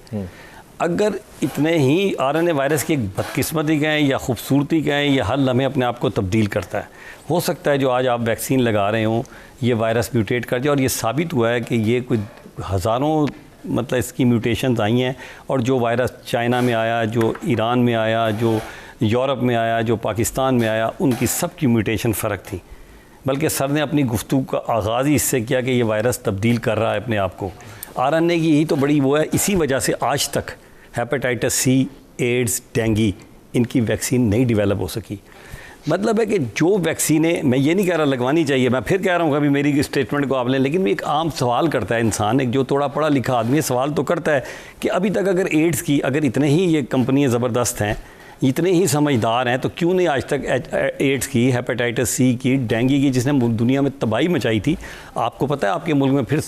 अगर इतने ही RNA वायरस की एक बदकिस्मती कहें या ख़ूबसूरती कहें, या हर लम्हे अपने आप को तब्दील करता है। हो सकता है जो आज आप वैक्सीन लगा रहे हों ये वायरस म्यूटेट कर जाए, और ये साबित हुआ है कि ये कोई हज़ारों मतलब इसकी म्यूटेशंस आई हैं, और जो वायरस चाइना में आया, जो ईरान में आया, जो यूरोप में आया, जो पाकिस्तान में आया, उनकी सब की म्यूटेशन फ़र्क थी। बल्कि सर ने अपनी गुफ्तगू का आगाज़ ही इससे किया कि ये वायरस तब्दील कर रहा है अपने आप को। RNA की यही तो बड़ी वो है, इसी वजह से आज तक हेपेटाइटिस C, एड्स, डेंगू, इनकी वैक्सीन नहीं डेवलप हो सकी। मतलब है कि जो वैक्सीनें, मैं ये नहीं कह रहा लगवानी चाहिए, मैं फिर कह रहा हूँ कभी मेरी स्टेटमेंट को आप लें, लेकिन एक आम सवाल करता है इंसान, एक जो थोड़ा पढ़ा लिखा आदमी सवाल तो करता है कि अभी तक अगर एड्स की, अगर इतने ही ये कंपनियाँ ज़बरदस्त हैं, इतने ही समझदार हैं, तो क्यों नहीं आज तक एड्स की, हेपेटाइटिस C की, डेंगू की, जिसने दुनिया में तबाही मचाई थी? आपको पता है आपके मुल्क में, फिर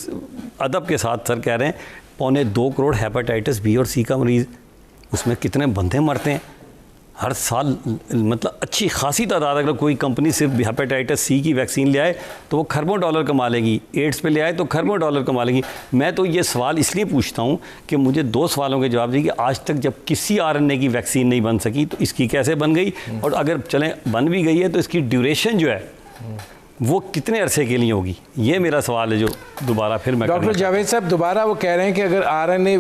अदब के साथ सर कह रहे हैं, 2.25 करोड़ हेपेटाइटिस B और C का मरीज़, उसमें कितने बंदे मरते हैं हर साल। मतलब अच्छी खासी तादाद, अगर कोई कंपनी सिर्फ हेपेटाइटिस C की वैक्सीन ले आए तो वो खरबों डॉलर कमा लेगी, एड्स पे ले आए तो खरबों डॉलर कमा लेगी। मैं तो ये सवाल इसलिए पूछता हूँ कि मुझे 2 सवालों के जवाब दीजिए कि आज तक जब किसी RNA की वैक्सीन नहीं बन सकी तो इसकी कैसे बन गई, और अगर चलें बन भी गई है तो इसकी ड्यूरेशन जो है वो कितने अरसे के लिए होगी? ये मेरा सवाल है जो दोबारा फिर मैं। डॉक्टर जावेद साहब दोबारा वो कह रहे हैं कि अगर RNA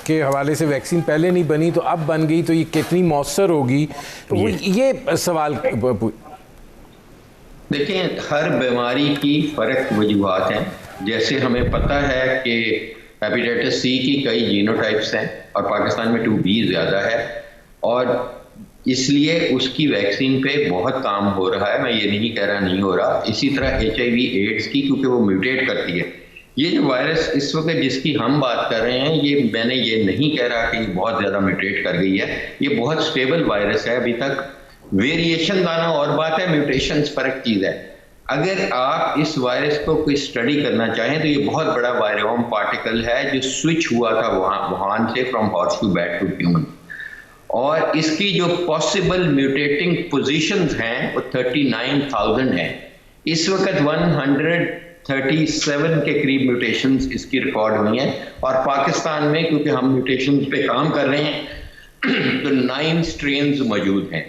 के हवाले से वैक्सीन पहले नहीं बनी तो अब बन गई तो ये कितनी मौसर होगी? ये सवाल। देखिए, हर बीमारी की फ़र्क वजूहात हैं। जैसे हमें पता है कि हेपेटाइटिस C की कई जीनोटाइप्स हैं और पाकिस्तान में 2B ज़्यादा है, और इसलिए उसकी वैक्सीन पे बहुत काम हो रहा है। मैं ये नहीं कह रहा नहीं हो रहा। इसी तरह HIV एड्स की, क्योंकि वो म्यूटेट करती है। ये जो वायरस इस वक्त जिसकी हम बात कर रहे हैं, ये मैंने ये नहीं कह रहा कि ये बहुत ज़्यादा म्यूटेट कर गई है। ये बहुत स्टेबल वायरस है अभी तक। वेरिएशन लाना और बात है, म्यूटेशंस फ़र्क चीज़ है। अगर आप इस वायरस को कोई स्टडी करना चाहें तो ये बहुत बड़ा वायरोम पार्टिकल है जो स्विच हुआ था वुहान से, from horse to bat to human, और इसकी जो पॉसिबल म्यूटेटिंग पोजीशंस हैं वो 39,000 हैं। इस वक्त 137 के करीब म्यूटेशंस इसकी रिकॉर्ड हुई हैं, और पाकिस्तान में क्योंकि हम म्यूटेशंस पे काम कर रहे हैं तो 9 स्ट्रेन्स मौजूद हैं,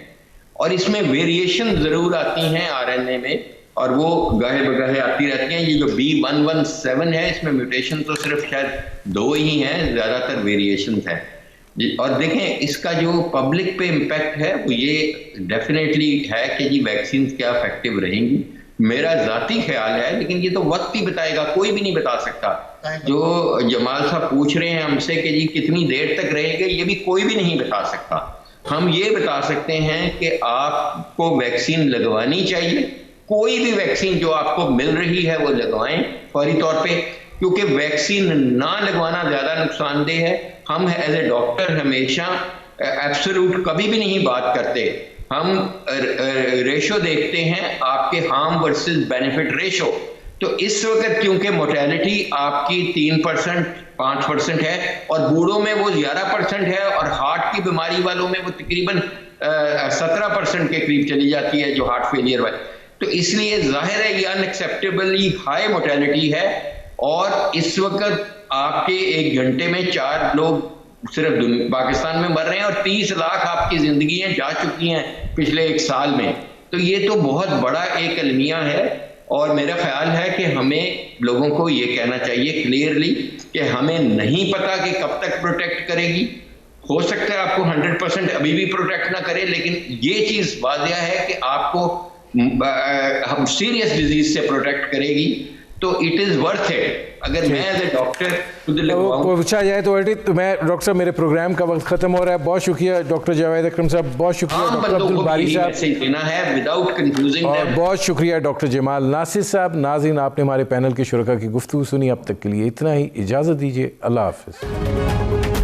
और इसमें वेरिएशन ज़रूर आती हैं RNA में, और वो गाहे बगाहे आती रहती हैं। ये जो B117 है, इसमें म्यूटेशन तो सिर्फ शायद 2 ही हैं, ज़्यादातर वेरिएशंस हैं। और देखें, इसका जो पब्लिक पे इम्पैक्ट है वो ये डेफिनेटली है कि जी वैक्सीन क्या इफेक्टिव रहेंगी। मेरा ज़ाती ख्याल है, लेकिन ये तो वक्त ही बताएगा, कोई भी नहीं बता सकता। जो जमाल साहब पूछ रहे हैं हमसे कि जी कितनी देर तक रहेंगे, ये भी कोई भी नहीं बता सकता। हम ये बता सकते हैं कि आपको वैक्सीन लगवानी चाहिए। कोई भी वैक्सीन जो आपको मिल रही है वो लगवाएं फौरी तौर पे, क्योंकि वैक्सीन ना लगवाना ज़्यादा नुकसानदेह है। हम एज ए डॉक्टर हमेशा एब्सोल्यूट कभी भी नहीं बात करते, हम रेशो देखते हैं, आपके हार्म वर्सेस बेनिफिट रेशो। तो इस वक्त क्योंकि मोर्टेलिटी आपकी 3%, 5% है, और बूढ़ों में वो 11% है, और हार्ट की बीमारी वालों में वो तकरीबन 17% के करीब चली जाती है, जो हार्ट फेलियर वाले। तो इसलिए जाहिर है ये अनएक्सेप्टेबली हाई मोर्टेलिटी है, और इस वक्त आपके 1 घंटे में 4 लोग सिर्फ पाकिस्तान में मर रहे हैं, और 30 लाख आपकी जिंदगियां जा चुकी हैं पिछले 1 साल में। तो ये तो बहुत बड़ा एक अलमिया है, और मेरा ख्याल है कि हमें लोगों को ये कहना चाहिए क्लियरली कि हमें नहीं पता कि कब तक प्रोटेक्ट करेगी। हो सकता है आपको 100% अभी भी प्रोटेक्ट ना करे, लेकिन ये चीज वाजिया है कि आपको हम सीरियस डिजीज से प्रोटेक्ट करेगी, तो इट इज वर्थ इट। अगर मैं एज ए डॉक्टर खुद लगवाऊं, पूछा जाए तो मैं डॉक्टर साहब, मेरे प्रोग्राम का वक्त खत्म हो रहा है। बहुत शुक्रिया डॉक्टर जावेद अकरम साहब, बहुत शुक्रिया डॉक्टर अब्दुल बारी साहब, देना है विदाउट कंफ्यूजिंग, और बहुत शुक्रिया डॉक्टर जमाल नासिर साहब। नाज़रीन, आपने हमारे पैनल के शुरका की गुफ्तगू सुनी। अब तक के लिए इतना ही, इजाज़त दीजिए, अल्लाह हाफ़िज़।